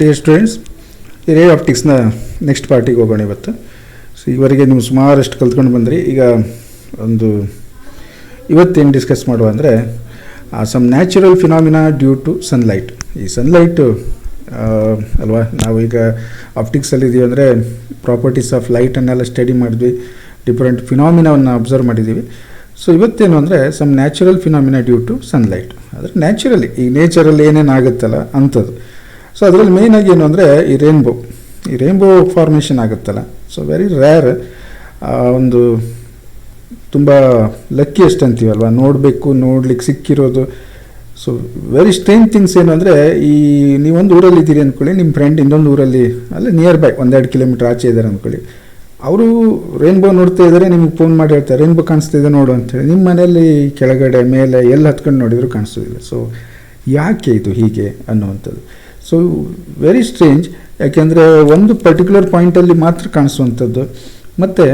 Dear students, ಈ ರೇ ಆಪ್ಟಿಕ್ಸ್ನ next ಪಾರ್ಟಿಗೆ ಹೋಗೋಣ ಇವತ್ತು. ಸೊ ಈವರೆಗೆ ನೀವು ಸುಮಾರಷ್ಟು ಕಲ್ತ್ಕೊಂಡು ಬಂದ್ರಿ. ಈಗ ಒಂದು ಇವತ್ತೇನು ಡಿಸ್ಕಸ್ ಮಾಡುವ ಅಂದರೆ some natural phenomena due to sunlight. ಈ ಸನ್ಲೈಟು ಅಲ್ವಾ, ನಾವು ಈಗ ಆಪ್ಟಿಕ್ಸಲ್ಲಿ ಇದ್ದೀವಿ ಅಂದರೆ ಪ್ರಾಪರ್ಟೀಸ್ ಆಫ್ ಲೈಟನ್ನೆಲ್ಲ ಸ್ಟಡಿ ಮಾಡಿದ್ವಿ, ಡಿಫ್ರೆಂಟ್ ಫಿನಾಮಿನಾವನ್ನು ಅಬ್ಸರ್ವ್ ಮಾಡಿದ್ದೀವಿ. ಸೊ ಇವತ್ತೇನು ಅಂದರೆ some natural phenomena due to sunlight. ಅಂದರೆ ನ್ಯಾಚುರಲಿ ಈ ನೇಚರಲ್ಲಿ ಏನೇನು ಆಗುತ್ತಲ್ಲ ಅಂಥದ್ದು. ಸೊ ಅದರಲ್ಲಿ ಮೇಯ್ನಾಗಿ ಏನು ಅಂದರೆ ಈ ರೇನ್ಬೋ ಫಾರ್ಮೇಷನ್ ಆಗುತ್ತಲ್ಲ, ಸೊ ವೆರಿ ರೇರ್, ಒಂದು ತುಂಬ ಲಕ್ಕಿಯೆಸ್ಟ್ ಅಂತೀವಲ್ವ, ನೋಡ್ಲಿಕ್ಕೆ ಸಿಕ್ಕಿರೋದು. ಸೊ ವೆರಿ ಸ್ಟ್ರೇಂಜ್ ಥಿಂಗ್ಸ್ ಏನು ಅಂದರೆ, ಈ ನೀವೊಂದು ಊರಲ್ಲಿ ಇದ್ದೀರಿ ಅಂದ್ಕೊಳ್ಳಿ, ನಿಮ್ಮ ಫ್ರೆಂಡ್ ಇನ್ನೊಂದು ಊರಲ್ಲಿ ಅಲ್ಲೇ ನಿಯರ್ ಬೈ 1-2 ಕಿಲೋಮೀಟ್ರ್ ಆಚೆ ಇದ್ದಾರೆ ಅಂದ್ಕೊಳ್ಳಿ. ಅವರು ರೇನ್ಬೋ ನೋಡ್ತಾ ಇದ್ದಾರೆ, ನಿಮಗೆ ಫೋನ್ ಮಾಡಿ ಹೇಳ್ತಾರೆ ರೇನ್ಬೋ ಕಾಣಿಸ್ತಾ ಇದೆ ನೋಡು ಅಂತೇಳಿ. ನಿಮ್ಮ ಮನೆಯಲ್ಲಿ ಕೆಳಗಡೆ ಮೇಲೆ ಎಲ್ಲ ಹತ್ಕೊಂಡು ನೋಡಿದ್ರು ಕಾಣಿಸೋದಿಲ್ಲ. ಸೊ ಯಾಕೆ ಇದು ಹೀಗೆ ಅನ್ನುವಂಥದ್ದು. ಸೊ ವೆರಿ ಸ್ಟ್ರೇಂಜ್, ಯಾಕೆಂದರೆ ಒಂದು ಪರ್ಟಿಕ್ಯುಲರ್ ಪಾಯಿಂಟಲ್ಲಿ ಮಾತ್ರ ಕಾಣಿಸುವಂಥದ್ದು. ಮತ್ತು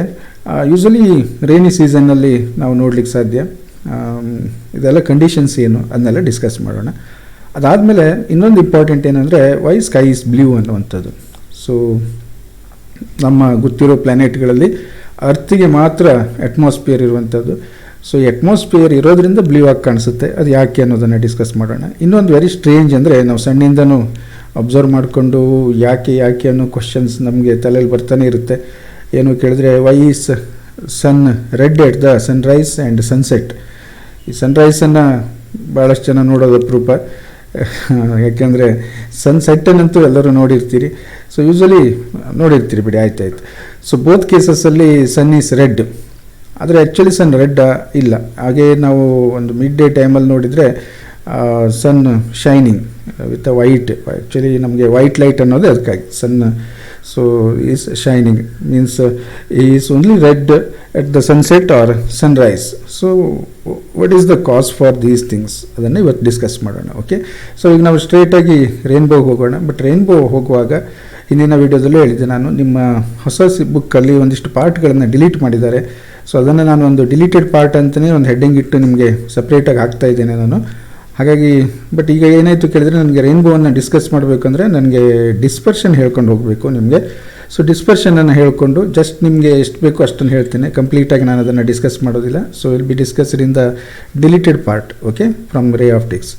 ಯೂಶಲಿ ರೈನಿ ಸೀಸನ್ನಲ್ಲಿ ನಾವು ನೋಡ್ಲಿಕ್ಕೆ ಸಾಧ್ಯ. ಇದೆಲ್ಲ ಕಂಡೀಷನ್ಸ್ ಏನು ಅದನ್ನೆಲ್ಲ ಡಿಸ್ಕಸ್ ಮಾಡೋಣ. ಅದಾದಮೇಲೆ ಇನ್ನೊಂದು ಇಂಪಾರ್ಟೆಂಟ್ ಏನಂದರೆ ವೈ ಸ್ಕೈ ಇಸ್ ಬ್ಲೂ ಅನ್ನುವಂಥದ್ದು. ಸೊ ನಮ್ಮ ಗೊತ್ತಿರೋ ಪ್ಲ್ಯಾನೆಟ್ಗಳಲ್ಲಿ ಅರ್ತಿಗೆ ಮಾತ್ರ ಅಟ್ಮಾಸ್ಫಿಯರ್ ಇರುವಂಥದ್ದು. ಸೊ ಅಟ್ಮಾಸ್ಫಿಯರ್ ಇರೋದ್ರಿಂದ ಬ್ಲೂ ಆಗಿ ಕಾಣಿಸುತ್ತೆ, ಅದು ಯಾಕೆ ಅನ್ನೋದನ್ನು ಡಿಸ್ಕಸ್ ಮಾಡೋಣ. ಇನ್ನೊಂದು ವೆರಿ ಸ್ಟ್ರೇಂಜ್ ಅಂದರೆ, ನಾವು ಸಣ್ಣಿಂದನೂ ಅಬ್ಸರ್ವ್ ಮಾಡಿಕೊಂಡು ಯಾಕೆ ಅನ್ನೋ ಕ್ವಶನ್ಸ್ ನಮಗೆ ತಲೆಯಲ್ಲಿ ಬರ್ತಾನೆ ಇರುತ್ತೆ. ಏನು ಕೇಳಿದ್ರೆ, why is sun red at the sunrise and sunset. ಈ ಸನ್ರೈಸನ್ನು ಭಾಳಷ್ಟು ಜನ ನೋಡೋದು ಅಪರೂಪ, ಯಾಕೆಂದರೆ ಸನ್ಸೆಟ್ಟನ್ನಂತೂ ಎಲ್ಲರೂ ನೋಡಿರ್ತೀರಿ. ಸೊ ಯೂಶ್ವಲಿ ನೋಡಿರ್ತೀರಿ ಬಿಡಿ, ಆಯ್ತು. ಸೊ ಬೋತ್ ಕೇಸಸ್ಸಲ್ಲಿ ಸನ್ ಈಸ್ ರೆಡ್, ಆದರೆ ಆ್ಯಕ್ಚುಲಿ ಸನ್ ರೆಡ್ ಇಲ್ಲ. ಹಾಗೆ ನಾವು ಒಂದು ಮಿಡ್ ಡೇ ಟೈಮಲ್ಲಿ ನೋಡಿದರೆ sun shining with white. Actually ನಮಗೆ ವೈಟ್ ಲೈಟ್ ಅನ್ನೋದು ಅದಕ್ಕಾಗಿ sun. So is shining means is only red at the sunset or sunrise. So what is the cause for these things, ಅದನ್ನು ಇವತ್ತು ಡಿಸ್ಕಸ್ ಮಾಡೋಣ. Okay, so ಈಗ ನಾವು ಸ್ಟ್ರೇಟಾಗಿ ರೇನ್ಬೋಗೆ ಹೋಗೋಣ. But rainbow ಹೋಗುವಾಗ ಹಿಂದಿನ ವೀಡಿಯೋದಲ್ಲೂ ಹೇಳಿದ್ದೆ ನಾನು, ನಿಮ್ಮ ಹೊಸ ಬುಕ್ಕಲ್ಲಿ ಒಂದಿಷ್ಟು ಪಾರ್ಟ್ಗಳನ್ನು ಡಿಲೀಟ್ ಮಾಡಿದ್ದಾರೆ. ಸೊ ಅದನ್ನು ನಾನು ಒಂದು ಡಿಲೀಟೆಡ್ ಪಾರ್ಟ್ ಅಂತಲೇ ಒಂದು ಹೆಡ್ಡಿಂಗ್ ಇಟ್ಟು ನಿಮಗೆ ಸಪ್ರೇಟಾಗಿ ಹಾಕ್ತಾ ಇದ್ದೇನೆ ನಾನು. ಹಾಗಾಗಿ ಬಟ್ ಈಗ ಏನಾಯಿತು ಕೇಳಿದರೆ, ನನಗೆ ರೇನ್ಬೋವನ್ನು ಡಿಸ್ಕಸ್ ಮಾಡಬೇಕಂದ್ರೆ ನನಗೆ ಡಿಸ್ಪರ್ಷನ್ ಹೇಳ್ಕೊಂಡು ಹೋಗಬೇಕು ನಿಮಗೆ. ಸೊ ಡಿಸ್ಪರ್ಷನನ್ನು ಹೇಳಿಕೊಂಡು ಜಸ್ಟ್ ನಿಮಗೆ ಎಷ್ಟು ಬೇಕೋ ಅಷ್ಟನ್ನು ಹೇಳ್ತೇನೆ, ಕಂಪ್ಲೀಟಾಗಿ ನಾನು ಅದನ್ನು ಡಿಸ್ಕಸ್ ಮಾಡೋದಿಲ್ಲ. So will be discussed in the deleted part, okay, from ray optics.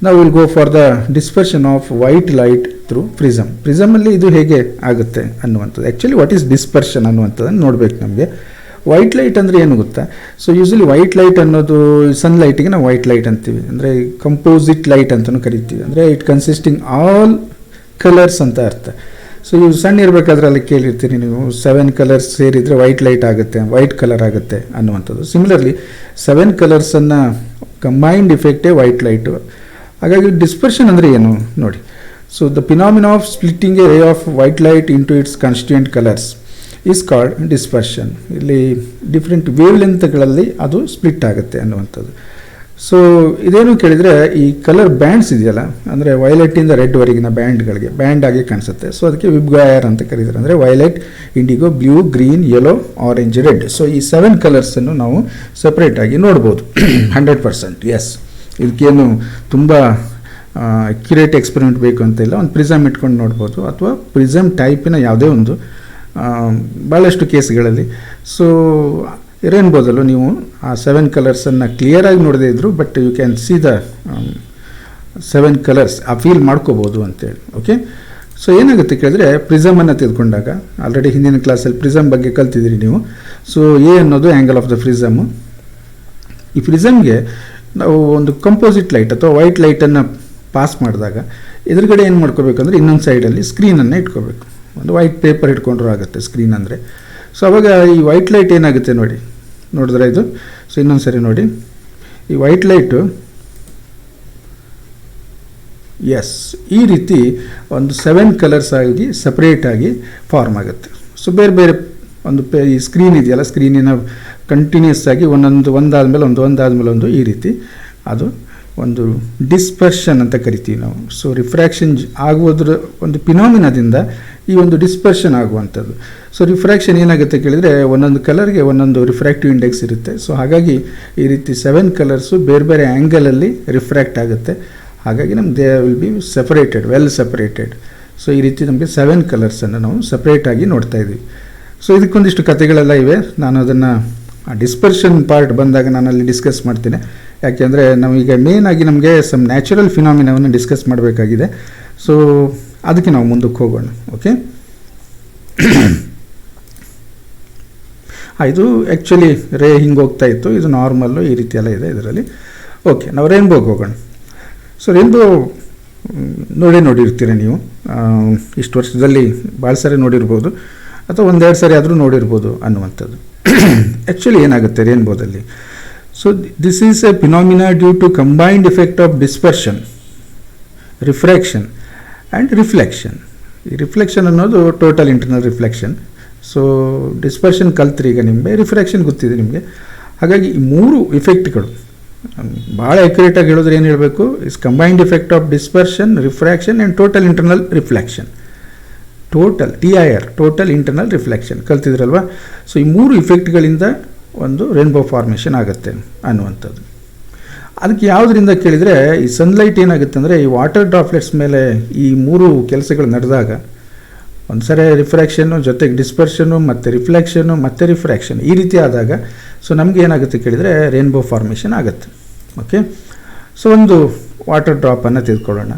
ನಾವು will go for the dispersion of white light through prism. ಪ್ರಿಸಮಲ್ಲಿ ಇದು ಹೇಗೆ ಆಗುತ್ತೆ ಅನ್ನುವಂಥದ್ದು. ಆ್ಯಕ್ಚುಲಿ ವಾಟ್ ಈಸ್ ಡಿಸ್ಪರ್ಷನ್ ಅನ್ನುವಂಥದ್ದನ್ನು ನೋಡಬೇಕು ನಮಗೆ. ವೈಟ್ ಲೈಟ್ ಅಂದರೆ ಏನು ಗೊತ್ತಾ? ಸೊ ಯೂಶಲಿ ವೈಟ್ ಲೈಟ್ ಅನ್ನೋದು ಸನ್ಲೈಟಿಗೆ ನಾವು ವೈಟ್ ಲೈಟ್ ಅಂತೀವಿ, ಅಂದರೆ ಕಂಪೋಸಿಟ್ ಲೈಟ್ ಅಂತಲೂ ಕರಿತೀವಿ. ಅಂದರೆ ಇಟ್ ಕನ್ಸಿಸ್ಟಿಂಗ್ ಆಲ್ ಕಲರ್ಸ್ ಅಂತ ಅರ್ಥ. ಸೊ ಇವು ಸಣ್ಣ ಇರಬೇಕಾದ್ರೆ ಅಲ್ಲಿ ಕೇಳಿರ್ತೀರಿ ನೀವು, 7 ಕಲರ್ಸ್ ಸೇರಿದರೆ ವೈಟ್ ಲೈಟ್ ಆಗುತ್ತೆ, ವೈಟ್ ಕಲರ್ ಆಗುತ್ತೆ ಅನ್ನುವಂಥದ್ದು. ಸಿಮಿಲರ್ಲಿ 7 ಕಲರ್ಸನ್ನು ಕಂಬೈನ್ಡ್ ಇಫೆಕ್ಟೇ ವೈಟ್ ಲೈಟು. ಹಾಗಾಗಿ ಡಿಸ್ಪರ್ಷನ್ ಅಂದರೆ ಏನು ನೋಡಿ. So the phenomena of splitting a ray of white light into its constituent colours is called dispersion. ಇಲ್ಲಿ ಡಿಫ್ರೆಂಟ್ ವೇವ್ ಲೆಂತ್ಗಳಲ್ಲಿ ಅದು ಸ್ಪ್ಲಿಟ್ ಆಗುತ್ತೆ ಅನ್ನುವಂಥದ್ದು. ಸೊ ಇದೇನು ಕೇಳಿದರೆ, ಈ ಕಲರ್ ಬ್ಯಾಂಡ್ಸ್ ಇದೆಯಲ್ಲ, ಅಂದರೆ ವೈಲೆಟಿಂದ ರೆಡ್ವರೆಗಿನ ಬ್ಯಾಂಡ್ಗಳಿಗೆ ಬ್ಯಾಂಡ್ ಆಗಿ ಕಾಣಿಸುತ್ತೆ. ಸೊ ಅದಕ್ಕೆ ವಿಬ್ಗಾಯರ್ ಅಂತ ಕರೀತಾರೆ. ಅಂದರೆ violet, IndiGo, blue, green, yellow, orange, red. So ಈ 7 ಕಲರ್ಸನ್ನು ನಾವು ಸಪ್ರೇಟಾಗಿ ನೋಡ್ಬೋದು 100%. ಎಸ್, ಇದಕ್ಕೇನು ತುಂಬ ಅಕ್ಯುರೇಟ್ ಎಕ್ಸ್ಪೆರಿಮೆಂಟ್ ಬೇಕು ಅಂತ ಇಲ್ಲ. ಒಂದು ಪ್ರಿಸಮ್ ಇಟ್ಕೊಂಡು ನೋಡ್ಬೋದು, ಅಥವಾ ಪ್ರಿಸಮ್ ಟೈಪಿನ ಯಾವುದೇ ಒಂದು ಭಾಳಷ್ಟು ಕೇಸ್ಗಳಲ್ಲಿ. ಸೊ ರೇನ್ಬೋದಲ್ಲೂ ನೀವು ಆ 7 ಕಲರ್ಸನ್ನು ಕ್ಲಿಯರಾಗಿ ನೋಡದೇ ಇದ್ದರು, but you can see the 7 colours, ಆ ಫೀಲ್ ಮಾಡ್ಕೋಬೋದು ಅಂತೇಳಿ. ಓಕೆ, ಸೊ ಏನಾಗುತ್ತೆ ಕೇಳಿದ್ರೆ, ಪ್ರಿಸಮನ್ನು ತೆಗೆದುಕೊಂಡಾಗ, ಆಲ್ರೆಡಿ ಹಿಂದಿನ ಕ್ಲಾಸಲ್ಲಿ ಪ್ರಿಸಮ್ ಬಗ್ಗೆ ಕಲ್ತಿದ್ದೀರಿ ನೀವು. ಸೊ ಎ ಅನ್ನೋದು ಆ್ಯಂಗಲ್ ಆಫ್ ದ ಪ್ರಿಸಮು. ಈ ಪ್ರಿಸಮ್ಗೆ ನಾವು ಒಂದು ಕಂಪೋಸಿಟ್ ಲೈಟ್ ಅಥವಾ ವೈಟ್ ಲೈಟನ್ನು ಪಾಸ್ ಮಾಡಿದಾಗ ಎದುರುಗಡೆ ಏನು ಮಾಡ್ಕೋಬೇಕಂದ್ರೆ, ಇನ್ನೊಂದು ಸೈಡಲ್ಲಿ ಸ್ಕ್ರೀನನ್ನು ಇಟ್ಕೋಬೇಕು. ಒಂದು ವೈಟ್ ಪೇಪರ್ ಇಟ್ಕೊಂಡ್ರೂ ಆಗುತ್ತೆ ಸ್ಕ್ರೀನ್ ಅಂದರೆ. ಸೊ ಅವಾಗ ಈ ವೈಟ್ ಲೈಟ್ ಏನಾಗುತ್ತೆ ನೋಡಿದ್ರೆ ಇದು. ಸೊ ಇನ್ನೊಂದು ಸರಿ ನೋಡಿ, ಈ ವೈಟ್ ಲೈಟು ಎಸ್ ಈ ರೀತಿ ಒಂದು 7 ಕಲರ್ಸ್ ಆಗಿ ಸಪ್ರೇಟಾಗಿ ಫಾರ್ಮ್ ಆಗುತ್ತೆ. ಸೊ ಬೇರೆ ಒಂದು ಈ ಸ್ಕ್ರೀನ್ ಇದೆಯಲ್ಲ, ಸ್ಕ್ರೀನಿನ ಕಂಟಿನ್ಯೂಸ್ ಆಗಿ ಒಂದಾದ್ಮೇಲೆ ಒಂದು ಈ ರೀತಿ ಅದು ಒಂದು ಡಿಸ್ಪರ್ಷನ್ ಅಂತ ಕರಿತೀವಿ ನಾವು. ಸೊ ರಿಫ್ರ್ಯಾಕ್ಷನ್ ಆಗುವುದರ ಒಂದು ಫಿನಾಮಿನಾದಿಂದ ಈ ಒಂದು ಡಿಸ್ಪರ್ಷನ್ ಆಗುವಂಥದ್ದು. ಸೊ ರಿಫ್ರ್ಯಾಕ್ಷನ್ ಏನಾಗುತ್ತೆ ಕೇಳಿದರೆ, ಒಂದೊಂದು ಕಲರ್ಗೆ ಒಂದೊಂದು ರಿಫ್ರ್ಯಾಕ್ಟಿವ್ ಇಂಡೆಕ್ಸ್ ಇರುತ್ತೆ. ಸೊ ಹಾಗಾಗಿ ಈ ರೀತಿ 7 ಕಲರ್ಸು ಬೇರೆ ಆ್ಯಂಗಲಲ್ಲಿ ರಿಫ್ರ್ಯಾಕ್ಟ್ ಆಗುತ್ತೆ. ಹಾಗಾಗಿ ನಮ್ಗೆ they will be separated, well separated. So ಈ ರೀತಿ ನಮಗೆ 7 ಕಲರ್ಸನ್ನು ನಾವು ಸಪ್ರೇಟಾಗಿ ನೋಡ್ತಾ ಇದ್ದೀವಿ. ಸೊ ಇದಕ್ಕೊಂದಿಷ್ಟು ಕಥೆಗಳೆಲ್ಲ ಇವೆ. ನಾನು ಅದನ್ನು ಡಿಸ್ಪರ್ಷನ್ ಪಾರ್ಟ್ ಬಂದಾಗ ನಾನು ಅಲ್ಲಿ ಡಿಸ್ಕಸ್ ಮಾಡ್ತೀನಿ. ಯಾಕೆಂದರೆ ನಾವೀಗ ಮೇಯ್ನಾಗಿ ನಮಗೆ ಸಮ್ ನ್ಯಾಚುರಲ್ ಫಿನಾಮಿನವನ್ನು ಡಿಸ್ಕಸ್ ಮಾಡಬೇಕಾಗಿದೆ. ಸೊ ಅದಕ್ಕೆ ನಾವು ಮುಂದಕ್ಕೆ ಹೋಗೋಣ. ಓಕೆ, ಇದು ಆ್ಯಕ್ಚುಲಿ ರೇ ಹಿಂಗೆ ಹೋಗ್ತಾ ಇತ್ತು, ಇದು ನಾರ್ಮಲ್ಲು ಈ ರೀತಿ ಎಲ್ಲ ಇದೆ ಇದರಲ್ಲಿ. ಓಕೆ, ನಾವು ರೇನ್ಬೋಗೆ ಹೋಗೋಣ. ಸೊ ರೇನ್ಬೋ ನೋಡಿರ್ತೀರ ನೀವು, ಇಷ್ಟು ವರ್ಷದಲ್ಲಿ ಭಾಳ ಸಾರಿ ನೋಡಿರ್ಬೋದು ಅಥವಾ ಒಂದೆರಡು ಸಾರಿ ಆದರೂ ನೋಡಿರ್ಬೋದು ಅನ್ನುವಂಥದ್ದು. ಆ್ಯಕ್ಚುಲಿ ಏನಾಗುತ್ತೆ ರೇನ್ಬೋದಲ್ಲಿ? So this is a phenomena due to combined effect of dispersion, refraction and reflection. ಈ ರಿಫ್ಲೆಕ್ಷನ್ ಅನ್ನೋದು total internal reflection. So dispersion ಕಲ್ತ್ರಿ ಈಗ ನಿಮಗೆ, ರಿಫ್ರಾಕ್ಷನ್ ಗೊತ್ತಿದೆ ನಿಮಗೆ. ಹಾಗಾಗಿ ಈ 3 ಇಫೆಕ್ಟ್ಗಳು ಭಾಳ ಅಕ್ಯುರೇಟಾಗಿ ಹೇಳಿದ್ರೆ ಏನು ಹೇಳಬೇಕು? Is combined effect of dispersion, refraction and total internal reflection. TIR total internal reflection ಕಲ್ತಿದ್ರಲ್ವ. ಸೊ ಈ 3 ಇಫೆಕ್ಟ್ಗಳಿಂದ ಒಂದು ರೇನ್ಬೋ ಫಾರ್ಮೇಷನ್ ಆಗುತ್ತೆ ಅನ್ನುವಂಥದ್ದು. ಅದಕ್ಕೆ ಯಾವುದರಿಂದ ಕೇಳಿದರೆ, ಈ ಸನ್ಲೈಟ್ ಏನಾಗುತ್ತೆ ಅಂದರೆ ಈ ವಾಟರ್ ಡ್ರಾಪ್ಲೆಟ್ಸ್ ಮೇಲೆ ಈ 3 ಕೆಲಸಗಳು ನಡೆದಾಗ, ಒಂದು ಸರಿ ರಿಫ್ರಾಕ್ಷನ್ನು ಜೊತೆಗೆ ಡಿಸ್ಪರ್ಷನ್ನು ಮತ್ತು ರಿಫ್ಲೆಕ್ಷನ್ನು ಮತ್ತು ರಿಫ್ರಾಕ್ಷನ್ ಈ ರೀತಿ ಆದಾಗ ಸೊ ನಮಗೆ ಏನಾಗುತ್ತೆ ಕೇಳಿದರೆ ರೇನ್ಬೋ ಫಾರ್ಮೇಷನ್ ಆಗುತ್ತೆ. ಓಕೆ, ಸೊ ಒಂದು ವಾಟರ್ ಡ್ರಾಪನ್ನು ತೆಗೆದುಕೊಳ್ಳೋಣ.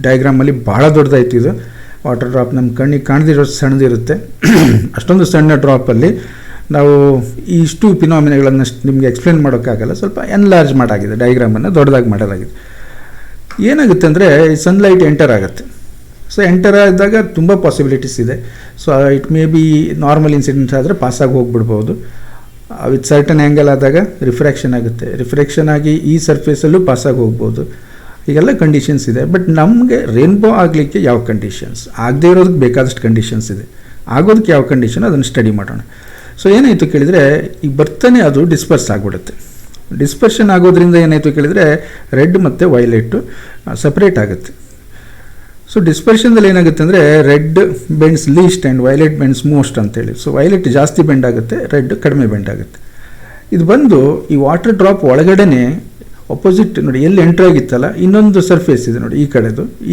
ಡಯಾಗ್ರಾಮಲ್ಲಿ ಭಾಳ ದೊಡ್ಡದಾಯ್ತು ಇದು. ವಾಟರ್ ಡ್ರಾಪ್ ನಮ್ಮ ಕಣ್ಣಿಗೆ ಕಾಣದಿರೋ ಸಣ್ಣದಿರುತ್ತೆ. ಅಷ್ಟೊಂದು ಸಣ್ಣ ಡ್ರಾಪಲ್ಲಿ ನಾವು ಇಷ್ಟು ಫಿನಾಮಿನಾಗಳನ್ನು ನಿಮಗೆ ಎಕ್ಸ್ಪ್ಲೇನ್ ಮಾಡೋಕ್ಕಾಗಲ್ಲ. ಸ್ವಲ್ಪ ಎನ್ಲಾರ್ಜ್ ಮಾಡಾಗಿದೆ, ಡಯಾಗ್ರಾಮನ್ನು ದೊಡ್ಡದಾಗಿ ಮಾಡೋದಾಗಿದೆ. ಏನಾಗುತ್ತೆ ಅಂದರೆ ಈ ಸನ್ಲೈಟ್ ಎಂಟರ್ ಆಗುತ್ತೆ. ಸೊ ಎಂಟರ್ ಆದಾಗ ತುಂಬ ಪಾಸಿಬಿಲಿಟೀಸ್ ಇದೆ. So it may be normal incidents ಆದರೆ ಪಾಸಾಗಿ ಹೋಗ್ಬಿಡ್ಬೋದು. ವಿತ್ ಸರ್ಟನ್ ಆ್ಯಂಗಲ್ ಆದಾಗ ರಿಫ್ರಾಕ್ಷನ್ ಆಗುತ್ತೆ, ರಿಫ್ರಾಕ್ಷನ್ ಆಗಿ ಈ ಸರ್ಫೇಸಲ್ಲೂ ಪಾಸಾಗಿ ಹೋಗ್ಬೋದು. ಈಗೆಲ್ಲ ಕಂಡೀಷನ್ಸ್ ಇದೆ. ಬಟ್ ನಮಗೆ ರೇನ್ಬೋ ಆಗಲಿಕ್ಕೆ ಯಾವ ಕಂಡೀಷನ್ಸ್, ಆಗದೇ ಇರೋದಕ್ಕೆ ಬೇಕಾದಷ್ಟು ಕಂಡೀಷನ್ಸ್ ಇದೆ. ಆಗೋದಕ್ಕೆ ಯಾವ ಕಂಡೀಷನ್ ಅದನ್ನು ಸ್ಟಡಿ ಮಾಡೋಣ. ಸೊ ಏನಾಯಿತು ಕೇಳಿದರೆ, ಈಗ ಬರ್ತಾನೆ ಅದು ಡಿಸ್ಪರ್ಸ್ ಆಗಿಬಿಡುತ್ತೆ. ಡಿಸ್ಪರ್ಷನ್ ಆಗೋದ್ರಿಂದ ಏನಾಯಿತು ಕೇಳಿದರೆ ರೆಡ್ ಮತ್ತು ವೈಲೆಟ್ಟು ಸಪ್ರೇಟ್ ಆಗುತ್ತೆ. ಸೊ ಡಿಸ್ಪರ್ಷನ್ದಲ್ಲಿ ಏನಾಗುತ್ತೆ ಅಂದರೆ red bends least and violet bends most ಅಂತೇಳಿ. ಸೊ ವೈಲೆಟ್ ಜಾಸ್ತಿ ಬೆಂಡ್ ಆಗುತ್ತೆ, ರೆಡ್ ಕಡಿಮೆ ಬೆಂಡ್ ಆಗುತ್ತೆ. ಇದು ಬಂದು ಈ ವಾಟರ್ ಡ್ರಾಪ್ ಒಳಗಡೆನೆ ಅಪೋಸಿಟ್ ನೋಡಿ ಎಲ್ಲಿ ಎಂಟ್ರ್ ಆಗಿತ್ತಲ್ಲ, ಇನ್ನೊಂದು ಸರ್ಫೇಸ್ ಇದೆ ನೋಡಿ,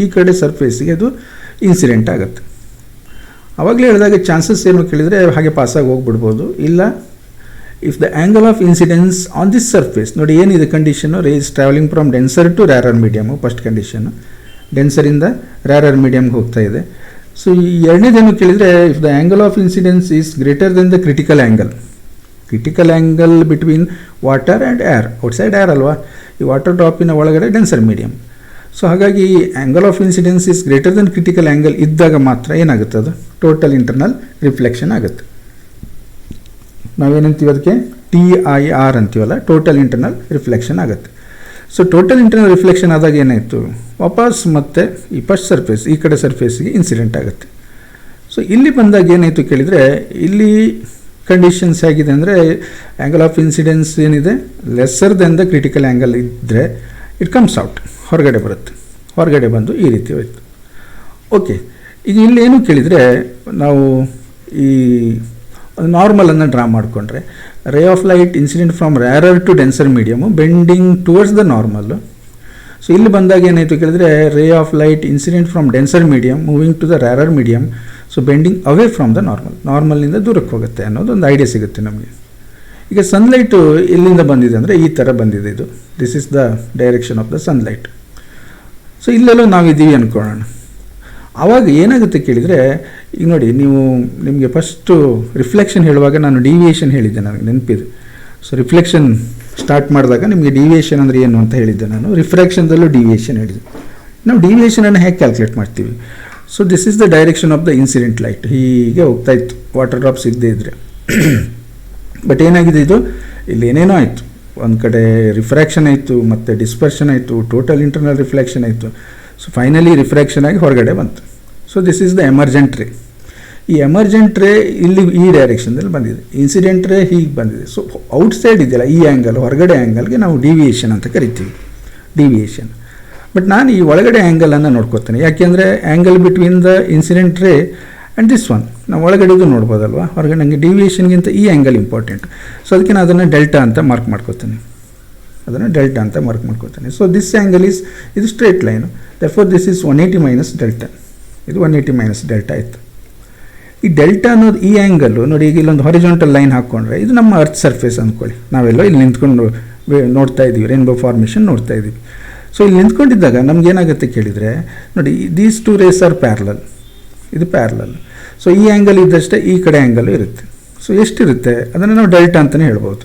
ಈ ಕಡೆ ಸರ್ಫೇಸಿಗೆ ಅದು ಇನ್ಸಿಡೆಂಟ್ ಆಗುತ್ತೆ. ಆವಾಗಲೇ ಹೇಳಿದಾಗ ಚಾನ್ಸಸ್ ಏನು ಕೇಳಿದರೆ ಹಾಗೆ ಪಾಸಾಗಿ ಹೋಗ್ಬಿಡ್ಬೋದು. ಇಲ್ಲ, if the angle of incidence on this surface ನೋಡಿ ಏನಿದೆ condition, rays travelling from denser to rarer medium first condition, ಡೆನ್ಸರಿಂದ ರ್ಯಾರರ್ ಮೀಡಿಯಮ್ಗೆ ಹೋಗ್ತಾ ಇದೆ. ಸೊ ಈ ಎರಡನೇದೇನು ಕೇಳಿದರೆ, if the angle of incidence is greater than the critical angle between water and air, outside air ಅಲ್ವಾ, ಈ ವಾಟರ್ ಡ್ರಾಪಿನ ಒಳಗಡೆ ಡೆನ್ಸರ್ ಮೀಡಿಯಮ್. ಸೊ ಹಾಗಾಗಿ angle of incidence is greater than critical angle ಇದ್ದಾಗ ಮಾತ್ರ ಏನಾಗುತ್ತೆ, ಅದು ಟೋಟಲ್ ಇಂಟರ್ನಲ್ ರಿಫ್ಲೆಕ್ಷನ್ ಆಗುತ್ತೆ. ನಾವೇನಂತೀವಿ ಅದಕ್ಕೆ TIR ಅಂತೀವಲ್ಲ, ಟೋಟಲ್ ಇಂಟರ್ನಲ್ ರಿಫ್ಲೆಕ್ಷನ್ ಆಗುತ್ತೆ. ಸೊ ಟೋಟಲ್ ಇಂಟರ್ನಲ್ ರಿಫ್ಲೆಕ್ಷನ್ ಆದಾಗ ಏನಾಯಿತು, ವಾಪಸ್ ಮತ್ತೆ ಈ ಫಸ್ಟ್ ಸರ್ಫೇಸ್ ಈ ಕಡೆ ಸರ್ಫೇಸಿಗೆ ಇನ್ಸಿಡೆಂಟ್ ಆಗುತ್ತೆ. ಸೊ ಇಲ್ಲಿ ಬಂದಾಗ ಏನಾಯಿತು ಕೇಳಿದರೆ, ಇಲ್ಲಿ ಕಂಡೀಷನ್ಸ್ ಹೇಗಿದೆ ಅಂದರೆ ಆ್ಯಂಗಲ್ ಆಫ್ ಇನ್ಸಿಡೆನ್ಸ್ ಏನಿದೆ lesser then the critical angle ಇದ್ದರೆ ಇಟ್ ಕಮ್ಸ್ ಔಟ್, ಹೊರಗಡೆ ಬರುತ್ತೆ. ಹೊರಗಡೆ ಬಂದು ಈ ರೀತಿ ಹೋಯ್ತು. ಓಕೆ, ಈಗ ಇಲ್ಲೇನು ಕೇಳಿದರೆ ನಾವು ಈ ನಾರ್ಮಲನ್ನು ಡ್ರಾ ಮಾಡಿಕೊಂಡ್ರೆ ray of light incident from rarer to denser medium bending towards the normal. So ಇಲ್ಲಿ ಬಂದಾಗ ಏನಾಯಿತು ಕೇಳಿದರೆ ray of light incident from denser medium moving to the rarer medium, so bending away from the ನಾರ್ಮಲ್ನಿಂದ ದೂರಕ್ಕೆ ಹೋಗುತ್ತೆ ಅನ್ನೋದೊಂದು idea ಸಿಗುತ್ತೆ ನಮಗೆ. ಈಗ ಸನ್ಲೈಟು ಎಲ್ಲಿಂದ ಬಂದಿದೆ ಅಂದರೆ ಈ ಥರ ಬಂದಿದೆ. ಇದು this is the direction of the sunlight. So ಇಲ್ಲೆಲ್ಲೋ ನಾವಿದ್ದೀವಿ ಅಂದ್ಕೊಳ್ಳೋಣ. ಆವಾಗ ಏನಾಗುತ್ತೆ ಕೇಳಿದರೆ, ಈಗ ನೋಡಿ ನಿಮಗೆ ಫಸ್ಟು ರಿಫ್ಲೆಕ್ಷನ್ ಹೇಳುವಾಗ ನಾನು ಡಿವಿಯೇಷನ್ ಹೇಳಿದ್ದೆ, ನನಗೆ ನೆನಪಿದೆ. ಸೊ ರಿಫ್ಲೆಕ್ಷನ್ ಸ್ಟಾರ್ಟ್ ಮಾಡಿದಾಗ ನಿಮಗೆ ಡಿವಿಯೇಷನ್ ಅಂದರೆ ಏನು ಅಂತ ಹೇಳಿದ್ದೆ ನಾನು. ರಿಫ್ರಾಕ್ಷನ್ದಲ್ಲೂ ಡಿವಿಯೇಷನ್ ಹೇಳಿದ್ದೆ. ನಾವು ಡಿವಿಯೇಷನನ್ನು ಹೇಗೆ ಕ್ಯಾಲ್ಕುಲೇಟ್ ಮಾಡ್ತೀವಿ? So this is the direction of the incident light. ಹೀಗೆ ಹೋಗ್ತಾ ಇತ್ತು ವಾಟರ್ ಡ್ರಾಪ್ ಸಿಗದೇ ಇದ್ದರೆ. ಬಟ್ ಏನಾಗಿದೆ, ಇದು ಇಲ್ಲಿ ಏನೇನೋ ಆಯಿತು. ಒಂದು ಕಡೆ ರಿಫ್ರಾಕ್ಷನ್ ಆಯಿತು, ಮತ್ತು ಡಿಸ್ಪರ್ಷನ್ ಆಯಿತು, ಟೋಟಲ್ ಇಂಟರ್ನಲ್ ರಿಫ್ಲೆಕ್ಷನ್ ಆಯಿತು. ಸೊ ಫೈನಲಿ ರಿಫ್ರಾಕ್ಷನ್ ಆಗಿ ಹೊರಗಡೆ ಬಂತು. So this is the emergent ರೇ. ಈ ಎಮರ್ಜೆಂಟ್ ರೇ ಇಲ್ಲಿ ಈ ಡೈರೆಕ್ಷನ್ದಲ್ಲಿ ಬಂದಿದೆ, ಇನ್ಸಿಡೆಂಟ್ ರೇ ಹೀಗೆ ಬಂದಿದೆ. ಸೊ ಔಟ್ಸೈಡ್ ಇದೆಯಲ್ಲ ಈ ಆ್ಯಂಗಲ್, ಹೊರಗಡೆ ಆ್ಯಂಗಲ್ಗೆ ನಾವು ಡಿವಿಯೇಷನ್ ಅಂತ ಕರಿತೀವಿ, ಡಿವಿಯೇಷನ್. ಬಟ್ ನಾನು ಈ ಒಳಗಡೆ ಆ್ಯಂಗಲನ್ನು ನೋಡ್ಕೋತೇನೆ. ಯಾಕೆಂದರೆ ಆ್ಯಂಗಲ್ ಬಿಟ್ವೀನ್ ದ ಇನ್ಸಿಡೆಂಟ್ ರೇ ಆ್ಯಂಡ್ ದಿಸ್ ಒನ್, ನಾವು ಒಳಗಡೆದು ನೋಡ್ಬೋದಲ್ವ. ಹೊರಗಡೆ ನನಗೆ ಡಿವಿಯೇಷನ್ಗಿಂತ ಈ ಆ್ಯಂಗಲ್ ಇಂಪಾರ್ಟೆಂಟ್. ಸೊ ಅದಕ್ಕೆ ನಾನು ಅದನ್ನು ಡೆಲ್ಟಾ ಅಂತ ಮಾರ್ಕ್ ಮಾಡ್ಕೋತೀನಿ. ಅದನ್ನು ಡೆಲ್ಟಾ ಅಂತ ಮಾರ್ಕ್ ಮಾಡ್ಕೊತಾನೆ. ಸೊ ದಿಸ್ ಆ್ಯಂಗಲ್ ಈಸ್, ಇದು straight line, therefore this is 180 minus delta. ಇದು 180 ಮೈನಸ್ ಡೆಲ್ಟಾ ಆಯಿತು. ಈ ಡೆಲ್ಟಾ ಅನ್ನೋದು ಈ ಆ್ಯಂಗಲ್ಲು ನೋಡಿ, ಈಗ ಇಲ್ಲೊಂದು ಹಾರಿಜಾಂಟಲ್ ಲೈನ್ ಹಾಕ್ಕೊಂಡ್ರೆ ಇದು ನಮ್ಮ ಅರ್ತ್ ಸರ್ಫೇಸ್ ಅಂದ್ಕೊಳ್ಳಿ. ನಾವೆಲ್ಲೋ ಇಲ್ಲಿ ನಿಂತ್ಕೊಂಡು ನೋಡ್ತಾ ಇದ್ದೀವಿ, ರೇನ್ಬೋ ಫಾರ್ಮೇಷನ್ ನೋಡ್ತಾ ಇದ್ದೀವಿ. ಸೊ ಇಲ್ಲಿ ನಿಂತ್ಕೊಂಡಿದ್ದಾಗ ನಮಗೇನಾಗುತ್ತೆ ಕೇಳಿದರೆ ನೋಡಿ, these two rays are parallel, ಇದು ಪ್ಯಾರಲಲ್. ಸೊ ಈ ಆ್ಯಂಗಲ್ ಇದ್ದಷ್ಟೇ ಈ ಕಡೆ ಆ್ಯಂಗಲ್ ಇರುತ್ತೆ. ಸೊ ಎಷ್ಟಿರುತ್ತೆ ಅದನ್ನು ನಾವು ಡೆಲ್ಟಾ ಅಂತಲೇ ಹೇಳ್ಬೋದು.